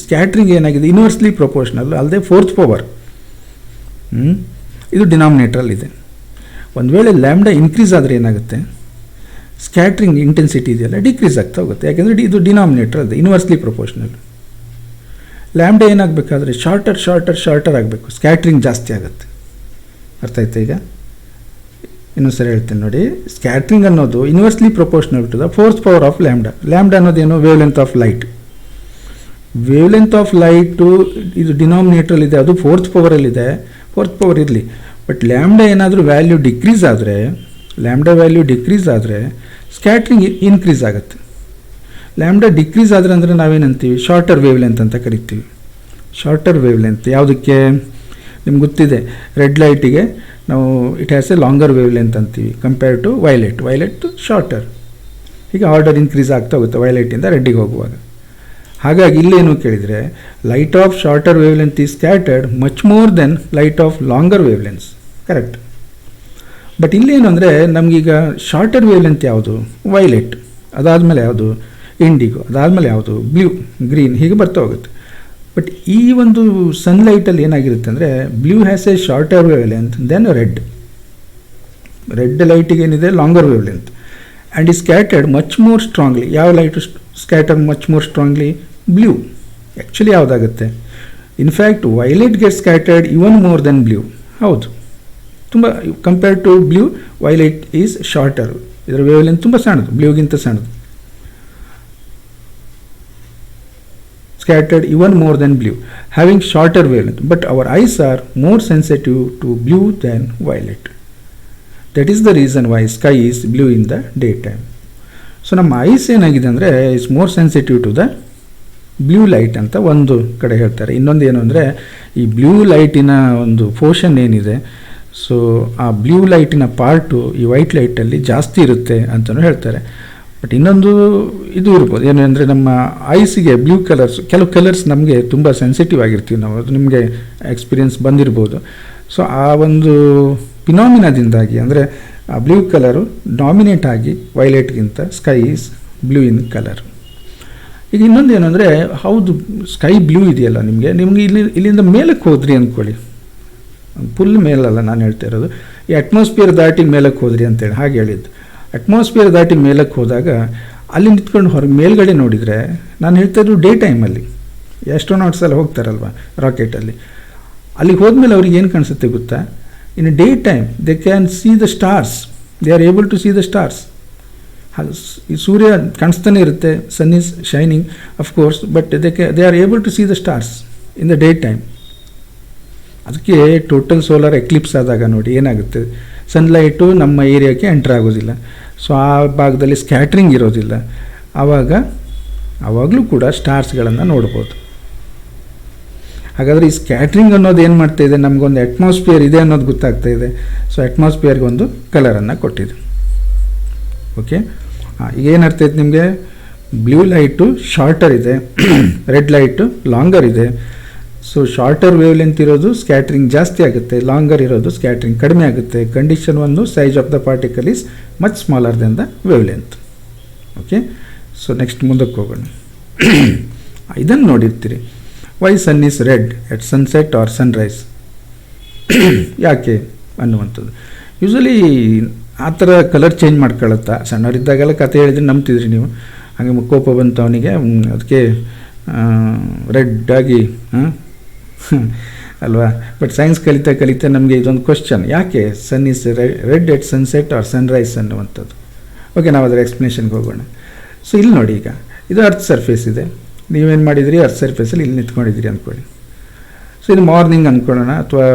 ಸ್ಕ್ಯಾಟ್ರಿಂಗ್ ಏನಾಗಿದೆ? ಇನ್ವರ್ಸ್ಲಿ ಪ್ರೊಪೋರ್ಷನಲ್ ಅಲ್ಲದೆ 4th ಪವರ್. ಇದು ಡಿನಾಮಿನೇಟ್ರಲ್ಲಿದೆ. ಒಂದು ವೇಳೆ ಲ್ಯಾಂಬ್ಡಾ ಇನ್ಕ್ರೀಸ್ ಆದರೆ ಏನಾಗುತ್ತೆ? ಸ್ಕ್ಯಾಟ್ರಿಂಗ್ ಇಂಟೆನ್ಸಿಟಿ ಇದೆಯಲ್ಲ ಡಿಕ್ರೀಸ್ ಆಗ್ತಾ ಹೋಗುತ್ತೆ. ಯಾಕೆಂದರೆ ಇದು ಡಿನಾಮಿನೇಟರ್ ಅದೇ ಇನ್ವರ್ಸ್ಲಿ ಪ್ರೊಪೋರ್ಷನಲ್. ಲ್ಯಾಂಬ್ಡಾ ಏನಾಗಬೇಕಾದ್ರೆ ಶಾರ್ಟರ್ ಆಗಬೇಕು, ಸ್ಕ್ಯಾಟ್ರಿಂಗ್ ಜಾಸ್ತಿ ಆಗುತ್ತೆ. ಅರ್ಥ ಆಯ್ತಾ? ಈಗ ಇನ್ನೊಂದು ಸರಿ ಹೇಳ್ತೀನಿ ನೋಡಿ. ಸ್ಕ್ಯಾಟ್ರಿಂಗ್ ಅನ್ನೋದು inversely proportional to the 4th power of lambda. Lambda ಅನ್ನೋದೇನು? Wave length of light. Wave length of light ಇದು ಡಿನಾಮಿನೇಟ್ರಲ್ಲಿದೆ, ಅದು 4th ಪವರಲ್ಲಿದೆ. 4th ಪವರ್ ಇರಲಿ, ಬಟ್ ಲ್ಯಾಂಬ್ಡಾ ಏನಾದರೂ ವ್ಯಾಲ್ಯೂ ಡಿಕ್ರೀಸ್ ಆದರೆ ಸ್ಕ್ಯಾಟ್ರಿಂಗ್ ಇನ್ಕ್ರೀಸ್ ಆಗುತ್ತೆ. ಲ್ಯಾಂಬ್ಡಾ ಡಿಕ್ರೀಸ್ ಆದರೆ ಅಂದರೆ ನಾವೇನಂತೀವಿ? ಶಾರ್ಟರ್ ವೇವ್ ಲೆಂತ್ ಅಂತ ಕರಿತೀವಿ. ಶಾರ್ಟರ್ ವೇವ್ ಲೆಂತ್ ಯಾವುದಕ್ಕೆ? ನಿಮ್ಗೆ ಗೊತ್ತಿದೆ, ರೆಡ್ ಲೈಟಿಗೆ ನಾವು it has A longer wave length ಅಂತೀವಿ ಕಂಪೇರ್ ಟು ವೈಲೆಟ್ ಶಾರ್ಟರ್. ಹೀಗೆ ಆರ್ಡರ್ ಇನ್ಕ್ರೀಸ್ ಆಗ್ತಾ ಹೋಗುತ್ತೆ ವೈಲೆಟಿಂದ ರೆಡ್ಡಿಗೆ ಹೋಗುವಾಗ. ಹಾಗಾಗಿ ಇಲ್ಲೇನು ಕೇಳಿದರೆ, light of shorter wave length is scattered much more than light of longer wave lengths. Correct. But ಇಲ್ಲೇನು ಅಂದರೆ, ನಮಗೀಗ ಶಾರ್ಟರ್ ವೇವ್ ಲೆಂತ್ ಯಾವುದು? ವೈಲೆಟ್. ಅದಾದಮೇಲೆ ಯಾವುದು? ಇಂಡಿಗೋ. ಅದಾದಮೇಲೆ ಯಾವುದು? ಬ್ಲೂ, ಗ್ರೀನ್, ಹೀಗೆ ಬರ್ತಾ ಹೋಗುತ್ತೆ. ಬಟ್ ಈ ಒಂದು ಸನ್ಲೈಟಲ್ಲಿ ಏನಾಗಿರುತ್ತೆ ಅಂದರೆ, blue has a shorter wave length than red ಲೈಟಿಗೆ ಏನಿದೆ? Longer wave length. ಆ್ಯಂಡ್ ಈ ಸ್ಕ್ಯಾಟರ್ಡ್ ಮಚ್ ಮೋರ್ ಸ್ಟ್ರಾಂಗ್ಲಿ. ಯಾವ light scatter much more strongly? Blue. Actually ಯಾವುದಾಗುತ್ತೆ? In fact violet get scattered even more than blue. ಹೌದು, ತುಂಬ compare to blue violet is shorter. ಇದರ wave length ತುಂಬ ಸಣ್ಣದು, ಬ್ಲೂಗಿಂತ ಸಣ್ಣದು. Scattered even more than blue, having shorter wavelength, but our eyes are more sensitive to blue than violet. That is the reason why sky is blue in the daytime. So ನಮ್ಮ eyes ಏನಾಗಿದೆ ಅಂದರೆ, is more sensitive to the blue light ಅಂತ ಒಂದು ಕಡೆ ಹೇಳ್ತಾರೆ. ಇನ್ನೊಂದು ಏನು ಅಂದರೆ, ಈ ಬ್ಲೂ ಲೈಟಿನ ಒಂದು ಪೋರ್ಷನ್ ಏನಿದೆ, ಸೊ ಆ ಬ್ಲೂ ಲೈಟಿನ ಪಾರ್ಟು ಈ ವೈಟ್ ಲೈಟಲ್ಲಿ ಜಾಸ್ತಿ ಇರುತ್ತೆ ಅಂತಲೂ ಹೇಳ್ತಾರೆ. ಬಟ್ ಇನ್ನೊಂದು ಇದು ಇರ್ಬೋದು, ಏನು ಅಂದರೆ ನಮ್ಮ ಐಸಿಗೆ ಬ್ಲೂ ಕಲರ್ಸ್, ಕೆಲವು ಕಲರ್ಸ್ ನಮಗೆ ತುಂಬ ಸೆನ್ಸಿಟಿವ್ ಆಗಿರ್ತೀವಿ ನಾವು, ಅದು ನಿಮಗೆ ಎಕ್ಸ್ಪೀರಿಯನ್ಸ್ ಬಂದಿರ್ಬೋದು. ಸೊ ಆ ಒಂದು ಫಿನಾಮಿನಾದಿಂದಾಗಿ ಅಂದರೆ ಆ ಬ್ಲೂ ಕಲರು ಡಾಮಿನೇಟ್ ಆಗಿ ವೈಲೆಟ್ಗಿಂತ sky is blue in colour. ಈಗ ಇನ್ನೊಂದು ಏನು ಅಂದರೆ, ಹೌದು ಸ್ಕೈ ಬ್ಲೂ ಇದೆಯಲ್ಲ, ನಿಮಗೆ ಇಲ್ಲಿಂದ ಮೇಲಕ್ಕೆ ಹೋದ್ರಿ ಅಂದ್ಕೊಳ್ಳಿ, ಫುಲ್ ಮೇಲಲ್ಲ ನಾನು ಹೇಳ್ತಾ ಇರೋದು, ಈ ಅಟ್ಮಾಸ್ಫಿಯರ್ ದಾಟಿ ಮೇಲಕ್ಕೆ ಹೋದ್ರಿ ಅಂತೇಳಿ ಹಾಗೆ ಹೇಳಿದ್ದು. ಅಟ್ಮಾಸ್ಫಿಯರ್ ದಾಟಿ ಮೇಲಕ್ಕೆ ಹೋದಾಗ ಅಲ್ಲಿ ನಿಂತ್ಕೊಂಡು ಹೊರಗೆ ಮೇಲ್ಗಡೆ ನೋಡಿದರೆ, ನಾನು ಹೇಳ್ತಾ ಇದ್ದು ಡೇ ಟೈಮಲ್ಲಿ ಆಸ್ಟ್ರೋನಾಟ್ಸ್ ಎಲ್ಲ ಹೋಗ್ತಾರಲ್ವ ರಾಕೆಟಲ್ಲಿ, ಅಲ್ಲಿಗೆ ಹೋದ್ಮೇಲೆ ಅವ್ರಿಗೆ ಏನು ಕಾಣಿಸುತ್ತೆ ಗೊತ್ತಾ? In day time they can see the stars, they are able to see the stars. ಈ ಸೂರ್ಯ ಕಾಣಿಸ್ತಾನೆ ಇರುತ್ತೆ, sun is shining of course, but they are able to see the stars in the day time. ಅದಕ್ಕೆ total solar eclipse ಆದಾಗ ನೋಡಿ ಏನಾಗುತ್ತೆ, sunlight ನಮ್ಮ ಏರಿಯಾಕ್ಕೆ enter ಆಗೋದಿಲ್ಲ, ಸೊ ಆ ಭಾಗದಲ್ಲಿ ಸ್ಕ್ಯಾಟ್ರಿಂಗ್ ಇರೋದಿಲ್ಲ. ಆವಾಗಲೂ ಕೂಡ ಸ್ಟಾರ್ಸ್ಗಳನ್ನು ನೋಡ್ಬೋದು. ಹಾಗಾದರೆ ಈ ಸ್ಕ್ಯಾಟ್ರಿಂಗ್ ಅನ್ನೋದು ಏನು ಮಾಡ್ತಾ ಇದೆ, ನಮಗೊಂದು ಅಟ್ಮಾಸ್ಫಿಯರ್ ಇದೆ ಅನ್ನೋದು ಗೊತ್ತಾಗ್ತಾ ಇದೆ. ಸೊ ಅಟ್ಮಾಸ್ಫಿಯರ್ಗೆ ಒಂದು ಕಲರನ್ನು ಕೊಟ್ಟಿದೆ. ಓಕೆ, ಈಗ ಏನರ್ಥ ಐತೆ ನಿಮಗೆ? ಬ್ಲೂ ಲೈಟು ಶಾರ್ಟರ್ ಇದೆ, ರೆಡ್ ಲೈಟು ಲಾಂಗರ್ ಇದೆ. ಸೊ ಶಾರ್ಟರ್ ವೇವ್ ಲೆಂತ್ ಇರೋದು ಸ್ಕ್ಯಾಟ್ರಿಂಗ್ ಜಾಸ್ತಿ ಆಗುತ್ತೆ, ಲಾಂಗರ್ ಇರೋದು ಸ್ಕ್ಯಾಟ್ರಿಂಗ್ ಕಡಿಮೆ ಆಗುತ್ತೆ. ಕಂಡೀಷನ್ ಒಂದು, size of the particle is much smaller than the wavelength. Okay, so next ಮುಂದಕ್ಕೆ ಹೋಗೋಣ. ಇದನ್ನು ನೋಡಿರ್ತೀರಿ, why sun is red at sunset or sunrise, ಯಾಕೆ ಅನ್ನುವಂಥದ್ದು. ಯೂಶ್ವಲಿ ಆ ಥರ ಕಲರ್ ಚೇಂಜ್ ಮಾಡ್ಕೊಳ್ಳುತ್ತಾ. ಸಣ್ಣವರಿದ್ದಾಗೆಲ್ಲ ಕತೆ ಹೇಳಿದ್ರೆ ನಂಬ್ತಿದ್ರಿ ನೀವು. ಹಾಗೆ ಕೋಪ ಬಂತು ಅವನಿಗೆ, ಅದಕ್ಕೆ ರೆಡ್ಡಾಗಿ ಅಲ್ವಾ. ಬಟ್ ಸೈನ್ಸ್ ಕಲಿತಾ ನಮಗೆ ಇದೊಂದು ಕ್ವಶನ್, ಯಾಕೆ sun is red at sunset or sunrise ಅನ್ನುವಂಥದ್ದು. ಓಕೆ, ನಾವು ಅದರ ಎಕ್ಸ್ಪ್ಲನೇಷನ್ಗೆ ಹೋಗೋಣ. ಸೊ ಇಲ್ಲಿ ನೋಡಿ, ಈಗ ಇದು ಅರ್ತ್ ಸರ್ಫೇಸ್ ಇದೆ, ನೀವೇನು ಮಾಡಿದಿರಿ, ಅರ್ತ್ ಸರ್ಫೇಸಲ್ಲಿ ಇಲ್ಲಿ ನಿಂತ್ಕೊಂಡಿದ್ದೀರಿ ಅಂದ್ಕೊಳ್ಳಿ. ಸೊ ಇದು ಮಾರ್ನಿಂಗ್ ಅಂದ್ಕೊಳ್ಳೋಣ, ಅಥವಾ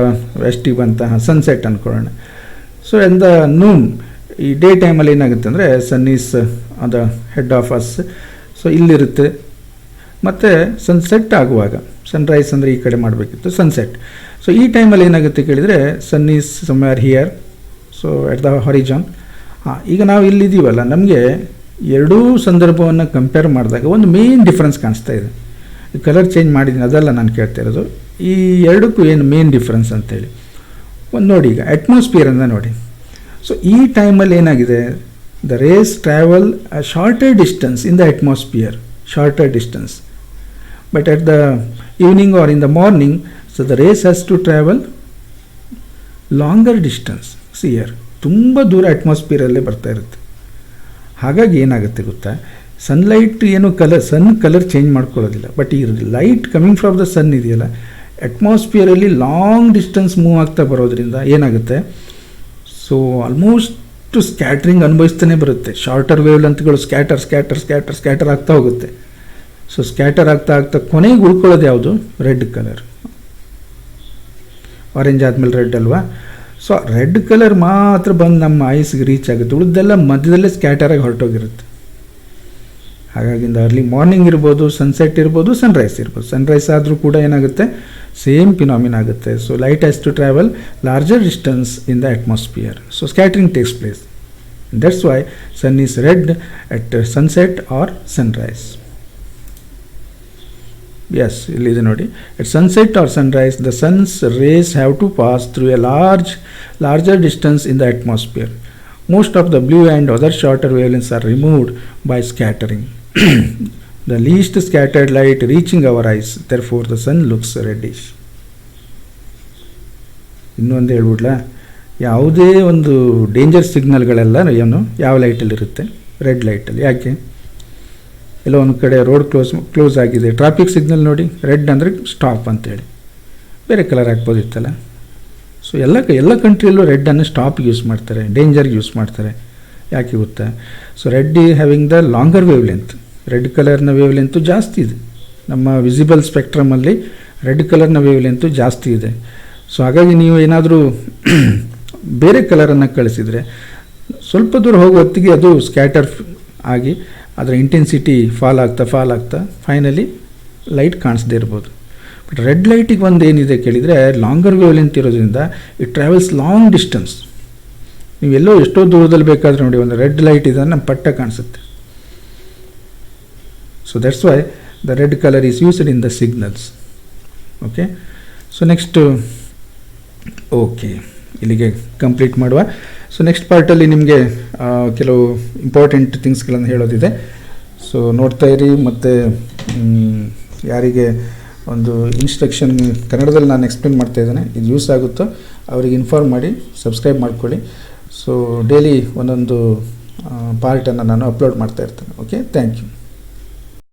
ವೆಸ್ಟಿಗೆ ಬಂತಹ ಸನ್ಸೆಟ್ ಅಂದ್ಕೊಳ್ಳೋಣ. ಸೊ ಇನ್ ದ ನೂನ್, ಈ ಡೇ ಟೈಮಲ್ಲಿ ಏನಾಗುತ್ತೆ ಅಂದರೆ sun is on the head of us. So ಇಲ್ಲಿರುತ್ತೆ. ಮತ್ತು ಸನ್ಸೆಟ್ ಆಗುವಾಗ, ಸನ್ರೈಸ್ ಅಂದರೆ ಈ ಕಡೆ ಮಾಡಬೇಕಿತ್ತು, ಸನ್ಸೆಟ್. ಸೊ ಈ ಟೈಮಲ್ಲಿ ಏನಾಗುತ್ತೆ ಕೇಳಿದರೆ, sun is somewhere here, so at the horizon. ಈಗ ನಾವು ಇಲ್ಲಿದ್ದೀವಲ್ಲ, ನಮಗೆ ಎರಡೂ ಸಂದರ್ಭವನ್ನು ಕಂಪೇರ್ ಮಾಡಿದಾಗ ಒಂದು ಮೇನ್ ಡಿಫ್ರೆನ್ಸ್ ಕಾಣಿಸ್ತಾ ಇದೆ. ಕಲರ್ ಚೇಂಜ್ ಮಾಡಿದ್ದೀನಿ ಅದೆಲ್ಲ ನಾನು ಕೇಳ್ತಾ ಇರೋದು. ಈ ಎರಡಕ್ಕೂ ಏನು ಮೇನ್ ಡಿಫ್ರೆನ್ಸ್ ಅಂತೇಳಿ ಒಂದು ನೋಡಿ. ಈಗ ಅಟ್ಮಾಸ್ಫಿಯರನ್ನು ನೋಡಿ. ಸೊ ಈ ಟೈಮಲ್ಲಿ ಏನಾಗಿದೆ, the rays travel a shorter distance in the atmosphere, shorter distance. But at the evening or in the morning, so the rays has to travel longer distance. ಸಿಯರ್ ತುಂಬ ದೂರ ಅಟ್ಮಾಸ್ಫಿಯರಲ್ಲೇ ಬರ್ತಾ ಇರುತ್ತೆ. ಹಾಗಾಗಿ ಏನಾಗುತ್ತೆ ಗೊತ್ತಾ, ಸನ್ಲೈಟ್ ಏನು ಸನ್ ಕಲರ್ ಚೇಂಜ್ ಮಾಡ್ಕೊಳ್ಳೋದಿಲ್ಲ. ಬಟ್ ಈ ಲೈಟ್ ಕಮಿಂಗ್ ಫ್ರಮ್ ದ ಸನ್ ಇದೆಯಲ್ಲ, ಅಟ್ಮಾಸ್ಫಿಯರಲ್ಲಿ ಲಾಂಗ್ ಡಿಸ್ಟೆನ್ಸ್ ಮೂವ್ ಆಗ್ತಾ ಬರೋದ್ರಿಂದ ಏನಾಗುತ್ತೆ, ಸೊ ಆಲ್ಮೋಸ್ಟ್ ಸ್ಕ್ಯಾಟ್ರಿಂಗ್ ಅನುಭವಿಸ್ತಾನೆ ಬರುತ್ತೆ. ಶಾರ್ಟರ್ ವೇವ್ ಲೆಂತ್ಗಳು ಸ್ಕ್ಯಾಟರ್ ಆಗ್ತಾ ಹೋಗುತ್ತೆ. ಸೊ ಸ್ಕ್ಯಾಟರ್ ಆಗ್ತಾ ಕೊನೆಗೆ ಉಳ್ಕೊಳ್ಳೋದು ಯಾವುದು, ರೆಡ್ ಕಲರ್. ಆರೆಂಜ್ ಆದಮೇಲೆ ರೆಡ್ ಅಲ್ವಾ. ಸೊ ರೆಡ್ ಕಲರ್ ಮಾತ್ರ ಬಂದು ನಮ್ಮ ಐಸ್ಗೆ ರೀಚ್ ಆಗುತ್ತೆ, ಉಳಿದೆಲ್ಲ ಮಧ್ಯದಲ್ಲೇ ಸ್ಕ್ಯಾಟರಾಗಿ ಹೊರಟೋಗಿರುತ್ತೆ. ಹಾಗಾಗಿ ಅರ್ಲಿ ಮಾರ್ನಿಂಗ್ ಇರ್ಬೋದು, ಸನ್ಸೆಟ್ ಇರ್ಬೋದು, ಸನ್ರೈಸ್ ಇರ್ಬೋದು. ಸನ್ರೈಸ್ ಆದರೂ ಕೂಡ ಏನಾಗುತ್ತೆ, ಸೇಮ್ ಫಿನಾಮಿನ್ ಆಗುತ್ತೆ. So light has to travel larger distance in the atmosphere. So scattering takes place. That's why sun is red at sunset or sunrise. Yes, ಇಲ್ಲಿದೆ ನೋಡಿ. At sunset or sunrise, the sun's rays have to pass through a larger distance in the atmosphere. Most of the blue and other shorter wavelengths are removed by scattering. The least scattered light reaching our eyes, therefore the sun looks reddish. ಇನ್ನೊಂದು ಹೇಳ್ಬಿಡ್ಲಾ, ಯಾವುದೇ ಒಂದು danger ಸಿಗ್ನಲ್ಗಳೆಲ್ಲ ಏನು ಯಾವ ಲೈಟಲ್ಲಿರುತ್ತೆ, red ಲೈಟಲ್ಲಿ. ಯಾಕೆ, ಎಲ್ಲೋ ಒಂದು ಕಡೆ road close ಆಗಿದೆ, traffic signal ನೋಡಿ, ರೆಡ್ ಅಂದರೆ ಸ್ಟಾಪ್ ಅಂತೇಳಿ. ಬೇರೆ ಕಲರ್ ಹಾಕ್ಬೋದಿತ್ತಲ್ಲ. ಸೊ ಎಲ್ಲ ಕಂಟ್ರಿಯಲ್ಲೂ ರೆಡ್ಡನ್ನು ಸ್ಟಾಪ್ಗೆ ಯೂಸ್ ಮಾಡ್ತಾರೆ, ಡೇಂಜರ್ಗೆ ಯೂಸ್ ಮಾಡ್ತಾರೆ. ಯಾಕೆ ಗೊತ್ತಾ, so red having the longer wave length. Red ಕಲರ್ನ ವೇವ್ ಲೆಂತು ಜಾಸ್ತಿ ಇದೆ. ನಮ್ಮ ವಿಸಿಬಲ್ ಸ್ಪೆಕ್ಟ್ರಮಲ್ಲಿ ರೆಡ್ ಕಲರ್ನ ವೇವ್ ಲೆಂತು ಜಾಸ್ತಿ ಇದೆ. ಸೊ ಹಾಗಾಗಿ ನೀವು ಏನಾದರೂ ಬೇರೆ ಕಲರನ್ನು ಕಳಿಸಿದರೆ ಸ್ವಲ್ಪ ದೂರ ಹೋಗೋ ಹೊತ್ತಿಗೆ ಅದು ಸ್ಕ್ಯಾಟರ್ ಆಗಿ ಅದರ ಇಂಟೆನ್ಸಿಟಿ ಫಾಲ್ ಆಗ್ತಾ ಫೈನಲಿ ಲೈಟ್ ಕಾಣಿಸದೇ ಇರ್ಬೋದು. ಬಟ್ ರೆಡ್ ಲೈಟಿಗೆ ಒಂದು ಏನಿದೆ ಕೇಳಿದರೆ, ಲಾಂಗರ್ ವೇವ್ ಲೆಂತ್ ಇರೋದ್ರಿಂದ ಇಟ್ ಟ್ರಾವೆಲ್ಸ್ ಲಾಂಗ್ ಡಿಸ್ಟೆನ್ಸ್. ನೀವೆಲ್ಲೋ ಎಷ್ಟೋ ದೂರದಲ್ಲಿ ಬೇಕಾದರೆ ನೋಡಿ, ಒಂದು ರೆಡ್ ಲೈಟ್ ಇದೆ ನಮ್ಮ ಪಟ್ಟ ಕಾಣಿಸುತ್ತೆ. So that's why the red colour is used in the signals. Okay, so next, okay, ಇಲ್ಲಿಗೆ ಕಂಪ್ಲೀಟ್ ಮಾಡುವ. ಸೊ ನೆಕ್ಸ್ಟ್ ಪಾರ್ಟಲ್ಲಿ ನಿಮಗೆ ಕೆಲವು ಇಂಪಾರ್ಟೆಂಟ್ ಥಿಂಗ್ಸ್ಗಳನ್ನು ಹೇಳೋದಿದೆ. ಸೊ ನೋಡ್ತಾ ಇರಿ. ಮತ್ತು ಯಾರಿಗೆ ಒಂದು ಇನ್ಸ್ಟ್ರಕ್ಷನ್ ಕನ್ನಡದಲ್ಲಿ ನಾನು ಎಕ್ಸ್ಪ್ಲೇನ್ ಮಾಡ್ತಾ ಇದ್ದೇನೆ, ಇದು ಯೂಸ್ ಆಗುತ್ತೋ ಅವರಿಗೆ ಇನ್ಫಾರ್ಮ್ ಮಾಡಿ ಸಬ್ಸ್ಕ್ರೈಬ್ ಮಾಡ್ಕೊಳ್ಳಿ. ಸೊ ಡೈಲಿ ಒಂದೊಂದು ಪಾರ್ಟನ್ನು ನಾನು ಅಪ್ಲೋಡ್ ಮಾಡ್ತಾ ಇರ್ತೇನೆ. Okay, thank you.